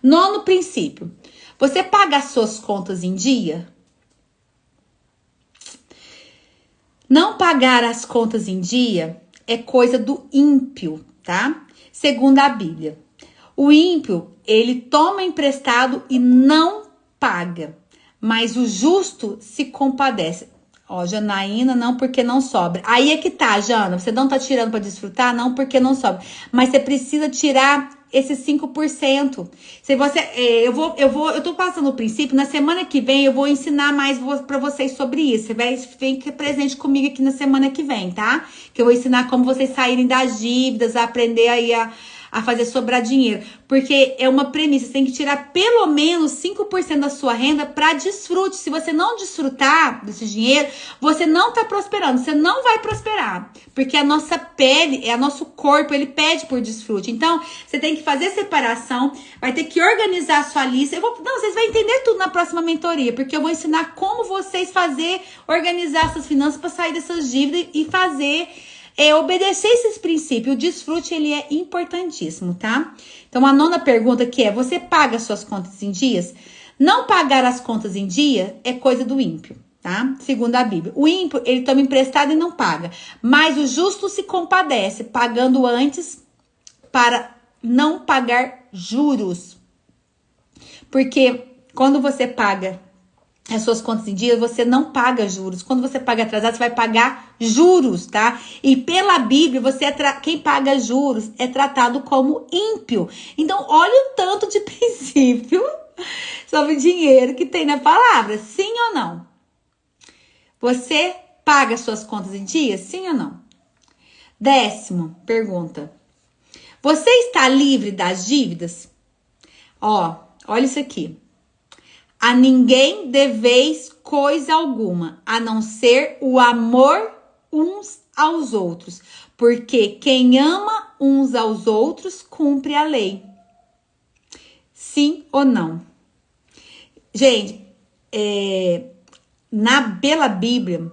9º princípio. Você paga as suas contas em dia? Não pagar as contas em dia é coisa do ímpio, tá? Segundo a Bíblia. O ímpio, ele toma emprestado e não paga, mas o justo se compadece. Ó, Janaína, não porque não sobra. Aí é que tá, Jana, você não tá tirando para desfrutar? Não porque não sobra. Mas você precisa tirar esses 5%. Se você, eu tô passando o princípio, na semana que vem eu vou ensinar mais para vocês sobre isso. Você vai ficar presente comigo aqui na semana que vem, tá? Que eu vou ensinar como vocês saírem das dívidas, a aprender aí a fazer sobrar dinheiro. Porque é uma premissa, você tem que tirar pelo menos 5% da sua renda para desfrute. Se você não desfrutar desse dinheiro, você não tá prosperando, você não vai prosperar. Porque a nossa pele, nosso corpo, ele pede por desfrute. Então, você tem que fazer separação, vai ter que organizar a sua lista. Vocês vão entender tudo na próxima mentoria, porque eu vou ensinar como vocês organizar essas finanças para sair dessas dívidas e fazer obedecer esses princípios. O desfrute, ele é importantíssimo, tá? Então, a 9ª pergunta que é, você paga suas contas em dias? Não pagar as contas em dia é coisa do ímpio, tá? tá? Segundo a Bíblia. O ímpio, ele toma emprestado e não paga. Mas o justo se compadece, pagando antes para não pagar juros. Porque quando você paga as suas contas em dia, você não paga juros. Quando você paga atrasado, você vai pagar juros, tá? E pela Bíblia, quem paga juros é tratado como ímpio. Então, olha o tanto de princípio sobre dinheiro que tem na palavra. Sim ou não? Você paga suas contas em dia? Sim ou não? 10ª pergunta. Você está livre das dívidas? Olha isso aqui. A ninguém deveis coisa alguma, a não ser o amor uns aos outros. Porque quem ama uns aos outros cumpre a lei. Sim ou não? Gente, pela Bíblia,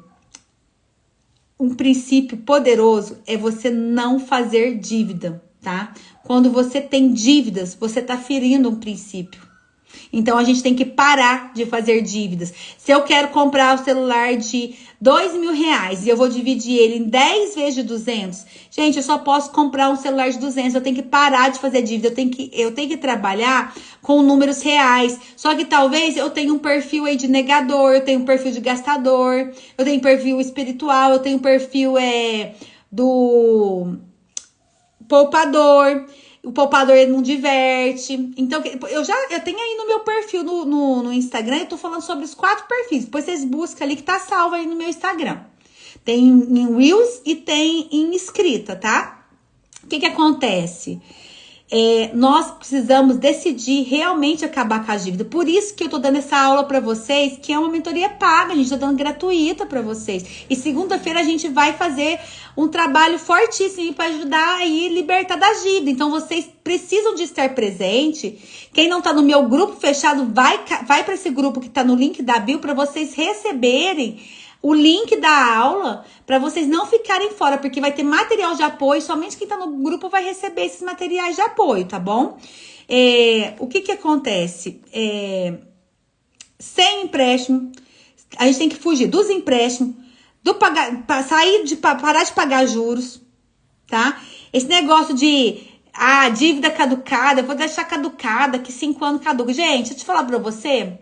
um princípio poderoso é você não fazer dívida, tá? Quando você tem dívidas, você tá ferindo um princípio. Então, a gente tem que parar de fazer dívidas. Se eu quero comprar o celular de R$2.000 e eu vou dividir ele em 10 vezes de 200, gente, eu só posso comprar um celular de 200. Eu tenho que parar de fazer dívida. Eu tenho que trabalhar com números reais. Só que talvez eu tenha um perfil aí de negador, eu tenho um perfil de gastador, eu tenho um perfil espiritual, eu tenho um perfil do poupador. O poupador ele não diverte. Então, eu tenho aí no meu perfil no Instagram, eu tô falando sobre os 4 perfis. Depois vocês buscam ali que tá salvo aí no meu Instagram. Tem em Reels e tem em escrita, tá? O que acontece? Nós precisamos decidir realmente acabar com a dívida. Por isso que eu tô dando essa aula pra vocês, que é uma mentoria paga, a gente tá dando gratuita pra vocês. E segunda-feira a gente vai fazer um trabalho fortíssimo para ajudar aí libertar da dívida. Então vocês precisam de estar presente. Quem não tá no meu grupo fechado, vai para esse grupo que tá no link da bio para vocês receberem o link da aula, para vocês não ficarem fora, porque vai ter material de apoio, somente quem tá no grupo vai receber esses materiais de apoio, tá bom? O que acontece? Sem empréstimo, a gente tem que fugir dos empréstimos, parar de pagar juros, tá? Esse negócio de dívida caducada, eu vou deixar caducada, que 5 anos caduca. Gente, deixa eu te falar pra você,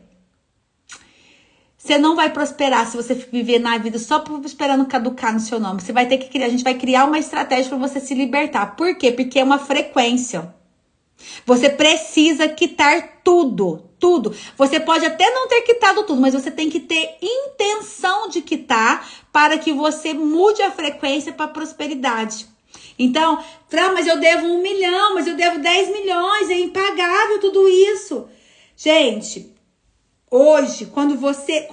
você não vai prosperar se você viver na vida só esperando caducar no seu nome. Você vai ter que a gente vai criar uma estratégia para você se libertar. Por quê? Porque é uma frequência. Você precisa quitar tudo. Você pode até não ter quitado tudo, mas você tem que ter intenção de quitar para que você mude a frequência para prosperidade. Então, mas eu devo 1 milhão, mas eu devo 10 milhões, é impagável tudo isso. Gente, hoje, quando você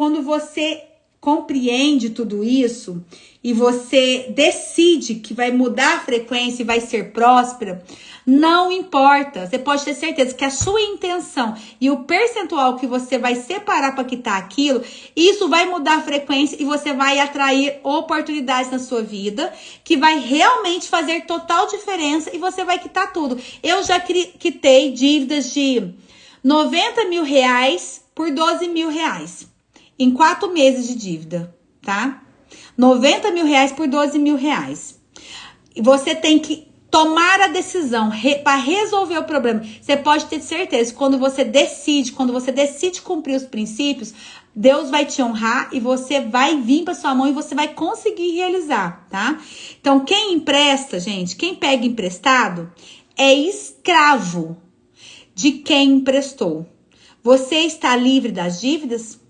compreende tudo isso e você decide que vai mudar a frequência e vai ser próspera, não importa. Você pode ter certeza que a sua intenção e o percentual que você vai separar para quitar aquilo, isso vai mudar a frequência e você vai atrair oportunidades na sua vida que vai realmente fazer total diferença e você vai quitar tudo. Eu já quitei dívidas de R$90.000 por R$12.000 em 4 meses de dívida, tá? R$90.000 por R$12.000. E você tem que tomar a decisão para resolver o problema. Você pode ter certeza, quando você decide cumprir os princípios, Deus vai te honrar e você vai vir para sua mão e você vai conseguir realizar, tá? Então, quem empresta, gente, quem pega emprestado é escravo de quem emprestou. Você está livre das dívidas?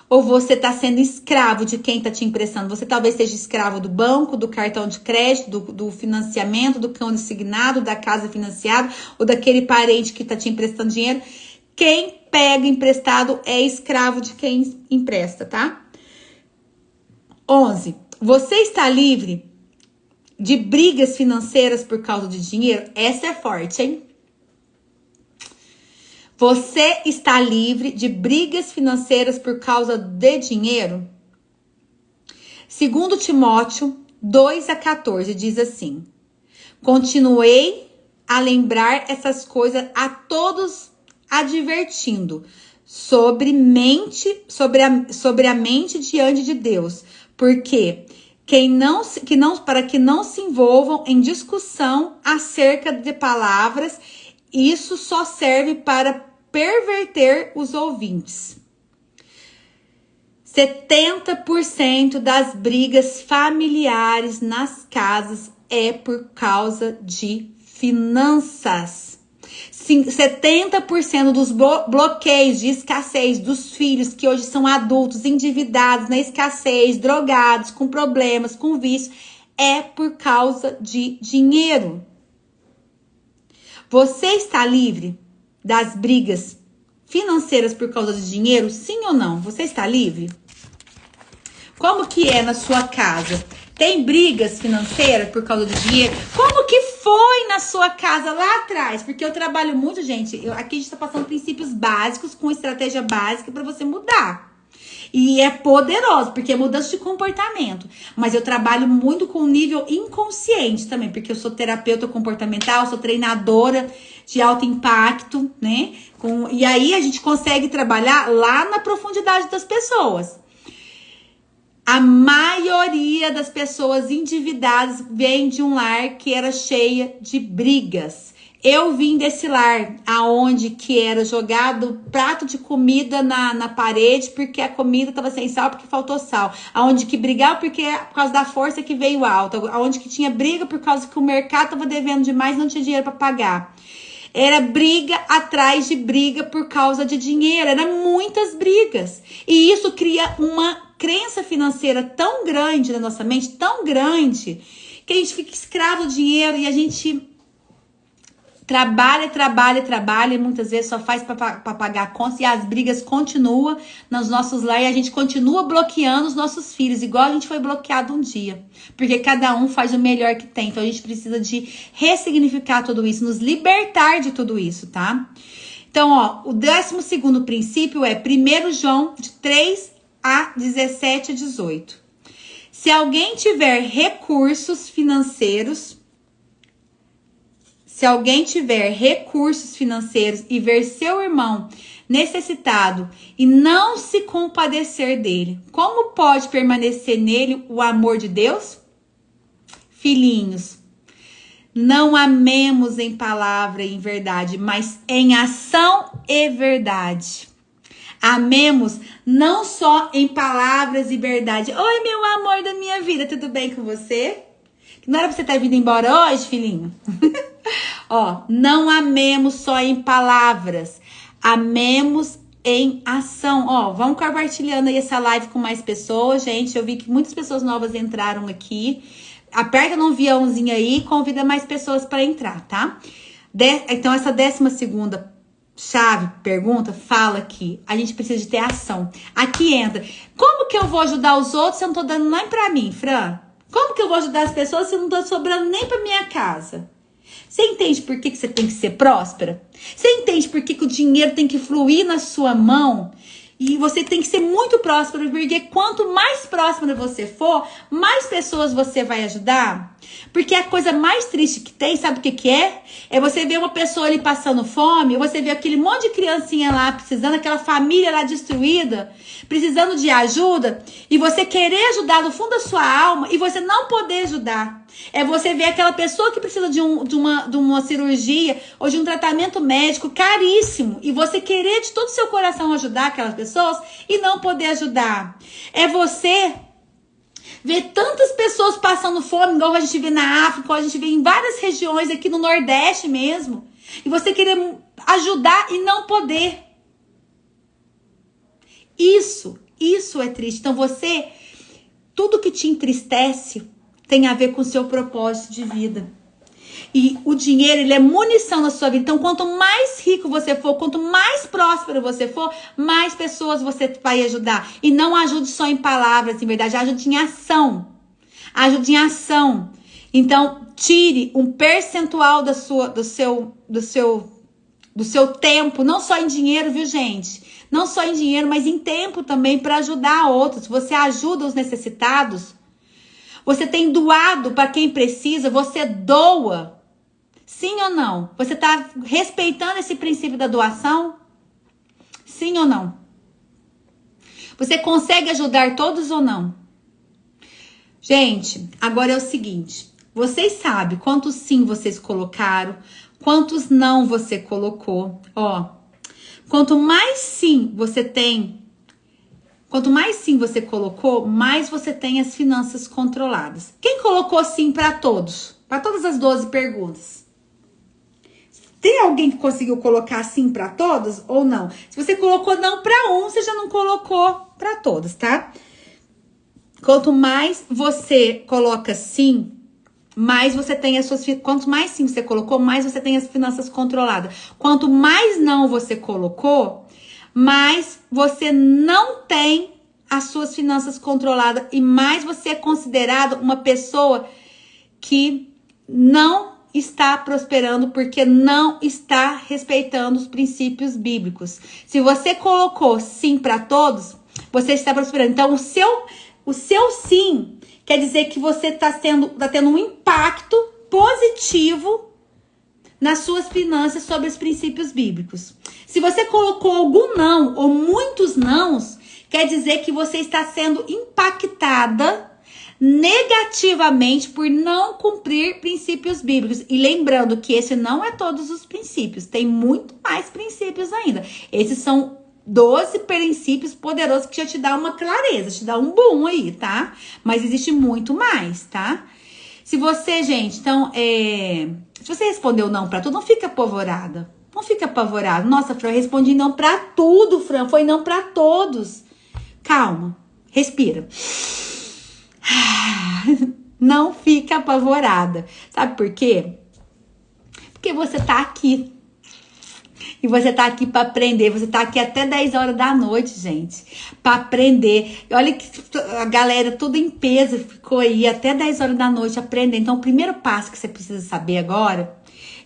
Ou você está sendo escravo de quem está te emprestando? Você talvez seja escravo do banco, do cartão de crédito, do financiamento, do consignado, da casa financiada, ou daquele parente que está te emprestando dinheiro. Quem pega emprestado é escravo de quem empresta, tá? 11. Você está livre de brigas financeiras por causa de dinheiro? Essa é forte, hein? Você está livre de brigas financeiras por causa de dinheiro? 2 Timóteo 2:14 diz assim: continuei a lembrar essas coisas a todos, advertindo sobre a mente diante de Deus. Porque para que não se envolvam em discussão acerca de palavras, isso só serve para perverter os ouvintes. 70% das brigas familiares nas casas é por causa de finanças. 70% dos bloqueios de escassez dos filhos que hoje são adultos, endividados, na escassez, drogados, com problemas, com vício, é por causa de dinheiro. Você está livre das brigas financeiras por causa de dinheiro? Sim ou não? Você está livre? Como que é na sua casa? Tem brigas financeiras por causa de dinheiro? Como que foi na sua casa lá atrás? Porque eu trabalho muito, gente. Aqui a gente tá passando princípios básicos com estratégia básica para você mudar. E é poderoso, porque é mudança de comportamento. Mas eu trabalho muito com nível inconsciente também, porque eu sou terapeuta comportamental, sou treinadora de alto impacto, né? E aí a gente consegue trabalhar lá na profundidade das pessoas. A maioria das pessoas endividadas vem de um lar que era cheia de brigas. Eu vim desse lar aonde que era jogado prato de comida na parede porque a comida estava sem sal, porque faltou sal. Aonde que brigava por causa da força que veio alta. Aonde que tinha briga por causa que o mercado estava devendo demais e não tinha dinheiro para pagar. Era briga atrás de briga por causa de dinheiro. Eram muitas brigas. E isso cria uma crença financeira tão grande na nossa mente, tão grande, que a gente fica escravo do dinheiro e a gente trabalha e muitas vezes só faz para pagar contas e as brigas continuam nos nossos lares e a gente continua bloqueando os nossos filhos, igual a gente foi bloqueado um dia, porque cada um faz o melhor que tem. Então a gente precisa de ressignificar tudo isso, nos libertar de tudo isso, tá? Então, ó, o 12º princípio é 1 João de 3 a 17 a 18. Se alguém tiver recursos financeiros e ver seu irmão necessitado e não se compadecer dele, como pode permanecer nele o amor de Deus? Filhinhos, não amemos em palavra e em verdade, mas em ação e verdade. Amemos não só em palavras e verdade. Oi, meu amor da minha vida, tudo bem com você? Não era pra você estar vindo embora hoje, filhinho? Ó, não amemos só em palavras, amemos em ação. Ó, vamos compartilhando aí essa live com mais pessoas, gente. Eu vi que muitas pessoas novas entraram aqui. Aperta no aviãozinho aí e convida mais pessoas para entrar, tá? Então, essa 12ª pergunta, fala que a gente precisa de ter ação. Aqui entra. Como que eu vou ajudar os outros se eu não tô dando nem pra mim, Fran? Como que eu vou ajudar as pessoas se eu não tô sobrando nem pra minha casa? Você entende por que você tem que ser próspera? Você entende por que o dinheiro tem que fluir na sua mão? E você tem que ser muito próspero, porque quanto mais próspera você for, mais pessoas você vai ajudar. Porque a coisa mais triste que tem, sabe o que é? É você ver uma pessoa ali passando fome, você ver aquele monte de criancinha lá precisando, aquela família lá destruída, precisando de ajuda, e você querer ajudar no fundo da sua alma e você não poder ajudar. É você ver aquela pessoa que precisa de uma cirurgia ou de um tratamento médico caríssimo e você querer de todo o seu coração ajudar aquelas pessoas e não poder ajudar. É você ver tantas pessoas passando fome, igual a gente vê na África, igual a gente vê em várias regiões aqui no Nordeste mesmo, e você querer ajudar e não poder. Isso é triste. Então tudo que te entristece tem a ver com o seu propósito de vida. E o dinheiro, ele é munição na sua vida. Então, quanto mais rico você for, quanto mais próspero você for, mais pessoas você vai ajudar. E não ajude só em palavras, em verdade, ajude em ação. Ajude em ação. Então, tire um percentual do seu tempo, não só em dinheiro, viu, gente? Não só em dinheiro, mas em tempo também para ajudar outros. Você ajuda os necessitados. Você tem doado para quem precisa, você doa. Sim ou não? Você está respeitando esse princípio da doação? sim ou não? Você consegue ajudar todos ou não? Gente, agora é o seguinte. Vocês sabem quantos sim vocês colocaram, quantos não você colocou. Ó, quanto mais sim você tem, quanto mais sim você colocou, mais você tem as finanças controladas. Quem colocou sim para todos? Para todas as 12 perguntas. Tem alguém que conseguiu colocar sim para todos ou não? Se você colocou não para um, você já não colocou para todos, tá? Quanto mais você coloca sim, mais você tem as suas... Quanto mais sim você colocou, mais você tem as finanças controladas. Quanto mais não você colocou, mais você não tem as suas finanças controladas e mais você é considerado uma pessoa que não está prosperando porque não está respeitando os princípios bíblicos. Se você colocou sim para todos, você está prosperando. Então, o seu sim quer dizer que você está tendo um impacto positivo nas suas finanças sobre os princípios bíblicos. Se você colocou algum não ou muitos nãos, quer dizer que você está sendo impactada negativamente por não cumprir princípios bíblicos. E lembrando que esse não é todos os princípios, tem muito mais princípios ainda. Esses são 12 princípios poderosos que já te dá uma clareza, te dá um boom aí, tá? Mas existe muito mais, tá? Se você, gente, então, se você respondeu não pra tudo, não fica apavorada. Não fica apavorada. Nossa, Fran, eu respondi não pra tudo, Fran. Foi não pra todos. Calma. Respira. Não fica apavorada. Sabe por quê? Porque você tá aqui. E você tá aqui para aprender. Você tá aqui até 10 horas da noite, gente. Para aprender. E olha que a galera tudo em peso ficou aí até 10 horas da noite aprendendo. Então, o primeiro passo que você precisa saber agora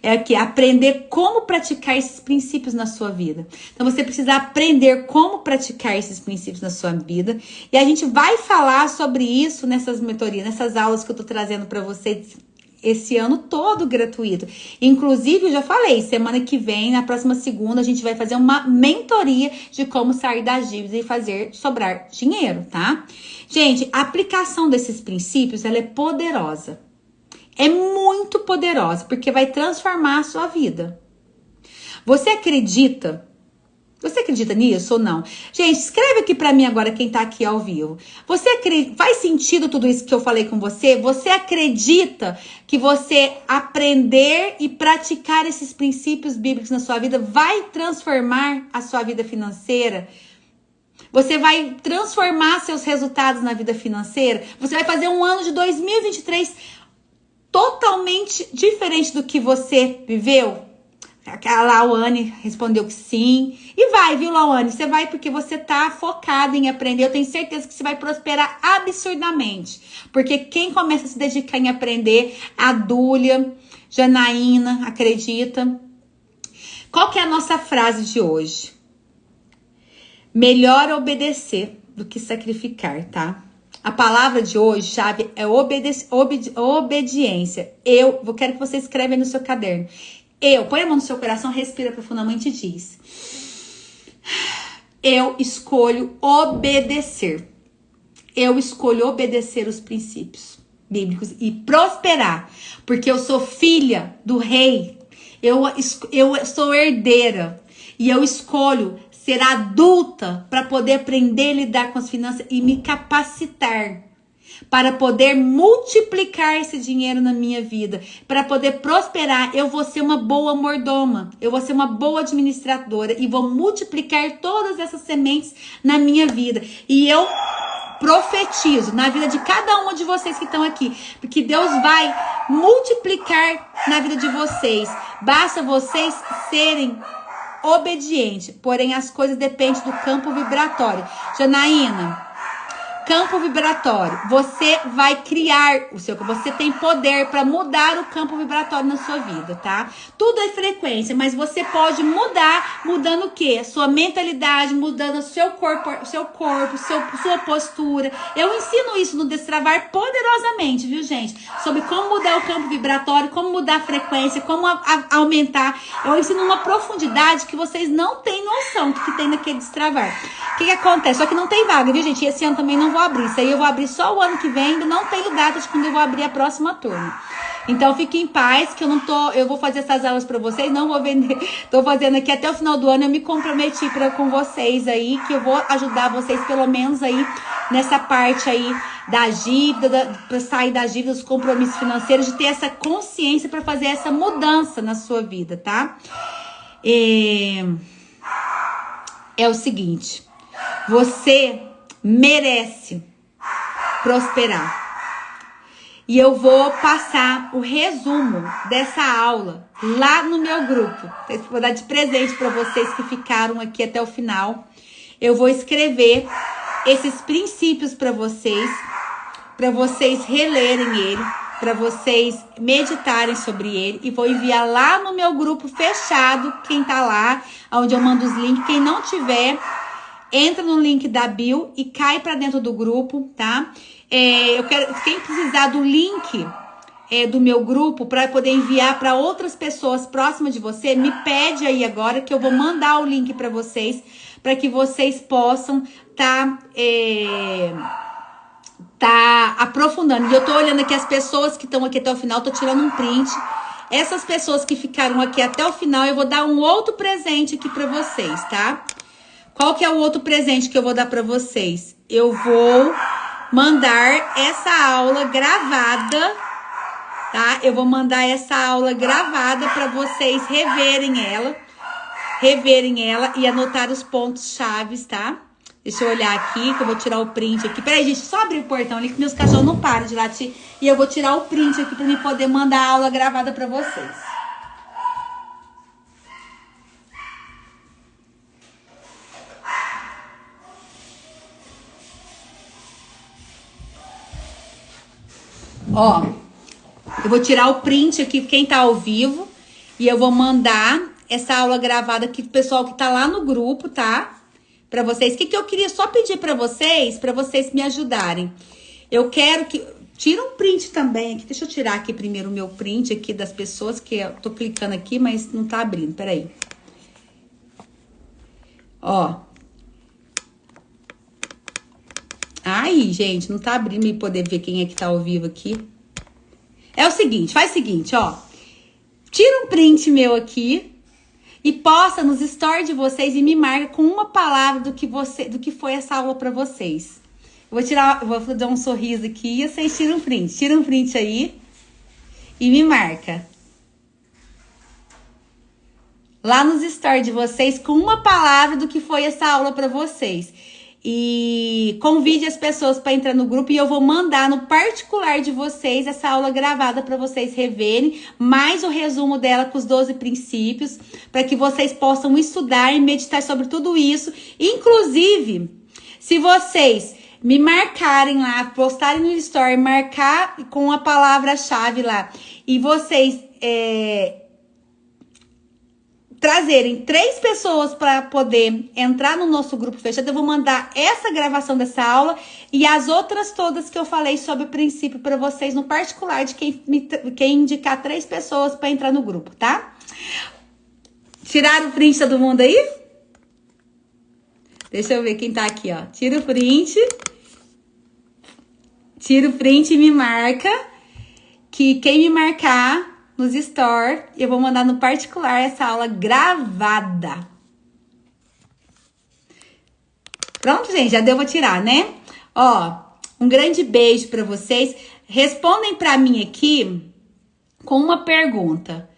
é que aprender como praticar esses princípios na sua vida. Então, você precisa aprender como praticar esses princípios na sua vida. E a gente vai falar sobre isso nessas mentorias, nessas aulas que eu tô trazendo para vocês esse ano todo gratuito. Inclusive, eu já falei, semana que vem, na próxima segunda, a gente vai fazer uma mentoria de como sair das dívidas e fazer sobrar dinheiro, tá? Gente, a aplicação desses princípios, ela é poderosa. É muito poderosa, porque vai transformar a sua vida. Você acredita nisso ou não? Gente, escreve aqui pra mim agora quem tá aqui ao vivo. Você acredita, faz sentido tudo isso que eu falei com você? Você acredita que você aprender e praticar esses princípios bíblicos na sua vida vai transformar a sua vida financeira? Você vai transformar seus resultados na vida financeira? Você vai fazer um ano de 2023 totalmente diferente do que você viveu? A Lawane respondeu que sim. E vai, viu, Lawane? Você vai porque você tá focado em aprender. Eu tenho certeza que você vai prosperar absurdamente. Porque quem começa a se dedicar em aprender, a Dúlia, Janaína, acredita. Qual que é a nossa frase de hoje? Melhor obedecer do que sacrificar, tá? A palavra de hoje, chave, é obediência. Quero que você escreva aí no seu caderno. Põe a mão no seu coração, respira profundamente e diz: eu escolho obedecer. Eu escolho obedecer os princípios bíblicos e prosperar. Porque eu sou filha do rei. Eu sou herdeira. E eu escolho ser adulta para poder aprender a lidar com as finanças e me capacitar para poder multiplicar esse dinheiro na minha vida, para poder prosperar. Eu vou ser uma boa mordoma, eu vou ser uma boa administradora e vou multiplicar todas essas sementes na minha vida. E eu profetizo na vida de cada uma de vocês que estão aqui, porque Deus vai multiplicar na vida de vocês. Basta vocês serem obedientes, porém as coisas dependem do campo vibratório. Janaína, campo vibratório. Você vai criar o seu, você tem poder para mudar o campo vibratório na sua vida, tá? Tudo é frequência, mas você pode mudar, mudando o quê? Sua mentalidade, mudando o seu corpo, sua postura. Eu ensino isso no Destravar poderosamente, viu, gente? Sobre como mudar o campo vibratório, como mudar a frequência, como aumentar. Eu ensino uma profundidade que vocês não têm noção do que tem naquele Destravar. O que acontece? Só que não tem vaga, viu, gente? E esse ano também não vou abrir. Isso aí eu vou abrir só o ano que vem. Ainda não tenho data de quando eu vou abrir a próxima turma. Então fiquem em paz, que eu vou fazer essas aulas pra vocês, não vou vender. Tô fazendo aqui até o final do ano. Eu me comprometi com vocês aí, que eu vou ajudar vocês pelo menos aí nessa parte aí da dívida, para sair das dívidas, dos compromissos financeiros, de ter essa consciência para fazer essa mudança na sua vida, tá? É o seguinte, você merece prosperar. E eu vou passar o resumo dessa aula lá no meu grupo. Vou dar de presente para vocês que ficaram aqui até o final. Eu vou escrever esses princípios para vocês relerem ele, para vocês meditarem sobre ele, e vou enviar lá no meu grupo fechado, quem tá lá, onde eu mando os links. Quem não tiver, entra no link da bio e cai para dentro do grupo, tá? Quem precisar do link do meu grupo para poder enviar para outras pessoas próximas de você, me pede aí agora que eu vou mandar o link para vocês, para que vocês possam tá aprofundando. E eu tô olhando aqui as pessoas que estão aqui até o final, tô tirando um print. Essas pessoas que ficaram aqui até o final, eu vou dar um outro presente aqui para vocês, tá? Qual que é o outro presente que eu vou dar para vocês? Eu vou mandar essa aula gravada, tá? Eu vou mandar essa aula gravada para vocês reverem ela e anotar os pontos chaves, tá? Deixa eu olhar aqui, que eu vou tirar o print aqui. Peraí, gente, só abrir o portão ali, que meus cachorros não param de latir. E eu vou tirar o print aqui para mim poder mandar a aula gravada para vocês. Ó, eu vou tirar o print aqui, quem tá ao vivo, e eu vou mandar essa aula gravada aqui pro pessoal que tá lá no grupo, tá? Pra vocês. O que eu queria só pedir pra vocês me ajudarem. Eu quero que... Tira um print também aqui. Deixa eu tirar aqui primeiro o meu print aqui das pessoas, que eu tô clicando aqui, mas não tá abrindo. Peraí. Ó. Ai, gente, não tá abrindo e poder ver quem é que tá ao vivo aqui. É o seguinte, faz o seguinte, ó. Tira um print meu aqui e posta nos stories de vocês e me marca com uma palavra do que foi essa aula pra vocês. Vou fazer um sorriso aqui e vocês tiram um print. Tira um print aí e me marca. Lá nos stories de vocês com uma palavra do que foi essa aula pra vocês. E convide as pessoas para entrar no grupo e eu vou mandar no particular de vocês essa aula gravada para vocês reverem, mais o resumo dela com os 12 princípios, para que vocês possam estudar e meditar sobre tudo isso. Inclusive, se vocês me marcarem lá, postarem no story, marcar com a palavra-chave lá, e vocês trazerem 3 pessoas para poder entrar no nosso grupo fechado, eu vou mandar essa gravação dessa aula e as outras todas que eu falei sobre o princípio para vocês no particular de quem indicar 3 pessoas para entrar no grupo, tá? Tiraram o print todo mundo aí? Deixa eu ver quem tá aqui, ó. Tira o print. Tira o print e me marca. Que quem me marcar nos stories, eu vou mandar no particular essa aula gravada. Pronto, gente, já deu pra tirar, né? Ó, um grande beijo pra vocês. Respondem pra mim aqui com uma pergunta.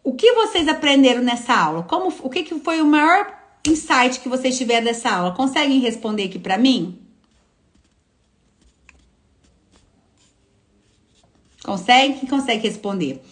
O que vocês aprenderam nessa aula? O que foi o maior insight que vocês tiveram dessa aula? Conseguem responder aqui pra mim? Consegue? Quem consegue responder?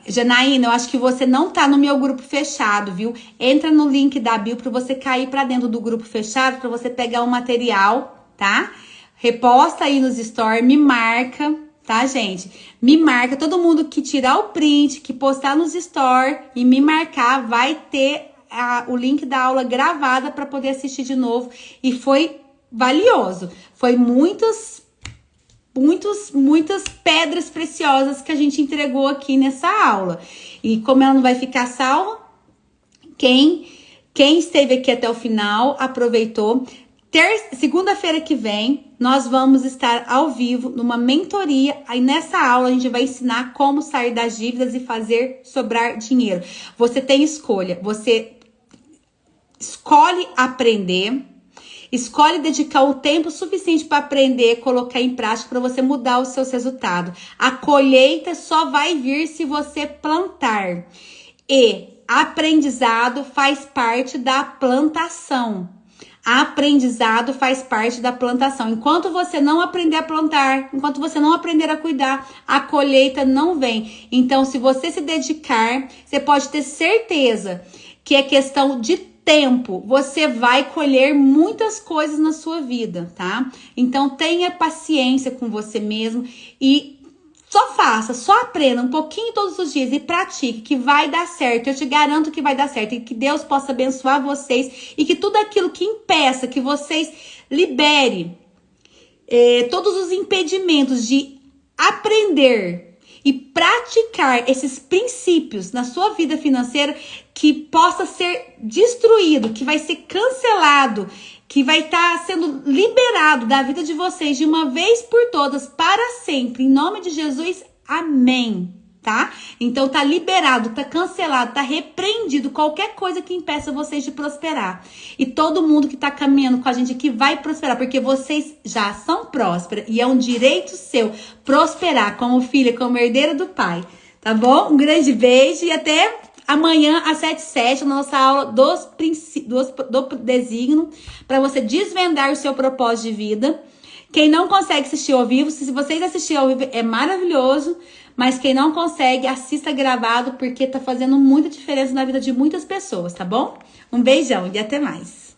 Janaína, eu acho que você não tá no meu grupo fechado, viu? Entra no link da bio pra você cair pra dentro do grupo fechado, pra você pegar o material, tá? Reposta aí nos stories, me marca, tá, gente? Me marca, todo mundo que tirar o print, que postar nos stories e me marcar, vai ter o link da aula gravada pra poder assistir de novo. E foi valioso, foi muitas pedras preciosas que a gente entregou aqui nessa aula. E como ela não vai ficar salva, quem esteve aqui até o final, aproveitou. Segunda-feira que vem, nós vamos estar ao vivo numa mentoria. Aí nessa aula a gente vai ensinar como sair das dívidas e fazer sobrar dinheiro. Você tem escolha, você escolhe aprender, escolhe dedicar o tempo suficiente para aprender, colocar em prática para você mudar os seus resultados. A colheita só vai vir se você plantar. E aprendizado faz parte da plantação. Aprendizado faz parte da plantação. Enquanto você não aprender a plantar, enquanto você não aprender a cuidar, a colheita não vem. Então, se você se dedicar, você pode ter certeza que é questão de tempo, você vai colher muitas coisas na sua vida, tá? Então tenha paciência com você mesmo e só faça, só aprenda um pouquinho todos os dias e pratique, que vai dar certo. Eu te garanto que vai dar certo e que Deus possa abençoar vocês e que tudo aquilo que impeça que vocês libere todos os impedimentos de aprender e praticar esses princípios na sua vida financeira, que possa ser destruído, que vai ser cancelado, que vai estar sendo liberado da vida de vocês de uma vez por todas, para sempre, em nome de Jesus, amém, tá? Então tá liberado, tá cancelado, tá repreendido qualquer coisa que impeça vocês de prosperar. E todo mundo que tá caminhando com a gente aqui vai prosperar, porque vocês já são prósperas e é um direito seu prosperar como filha, como herdeira do Pai, tá bom? Um grande beijo e até amanhã às 7h07, na nossa aula do desígnio, para você desvendar o seu propósito de vida. Quem não consegue assistir ao vivo, se vocês assistirem ao vivo, é maravilhoso. Mas quem não consegue, assista gravado, porque tá fazendo muita diferença na vida de muitas pessoas, tá bom? Um beijão e até mais.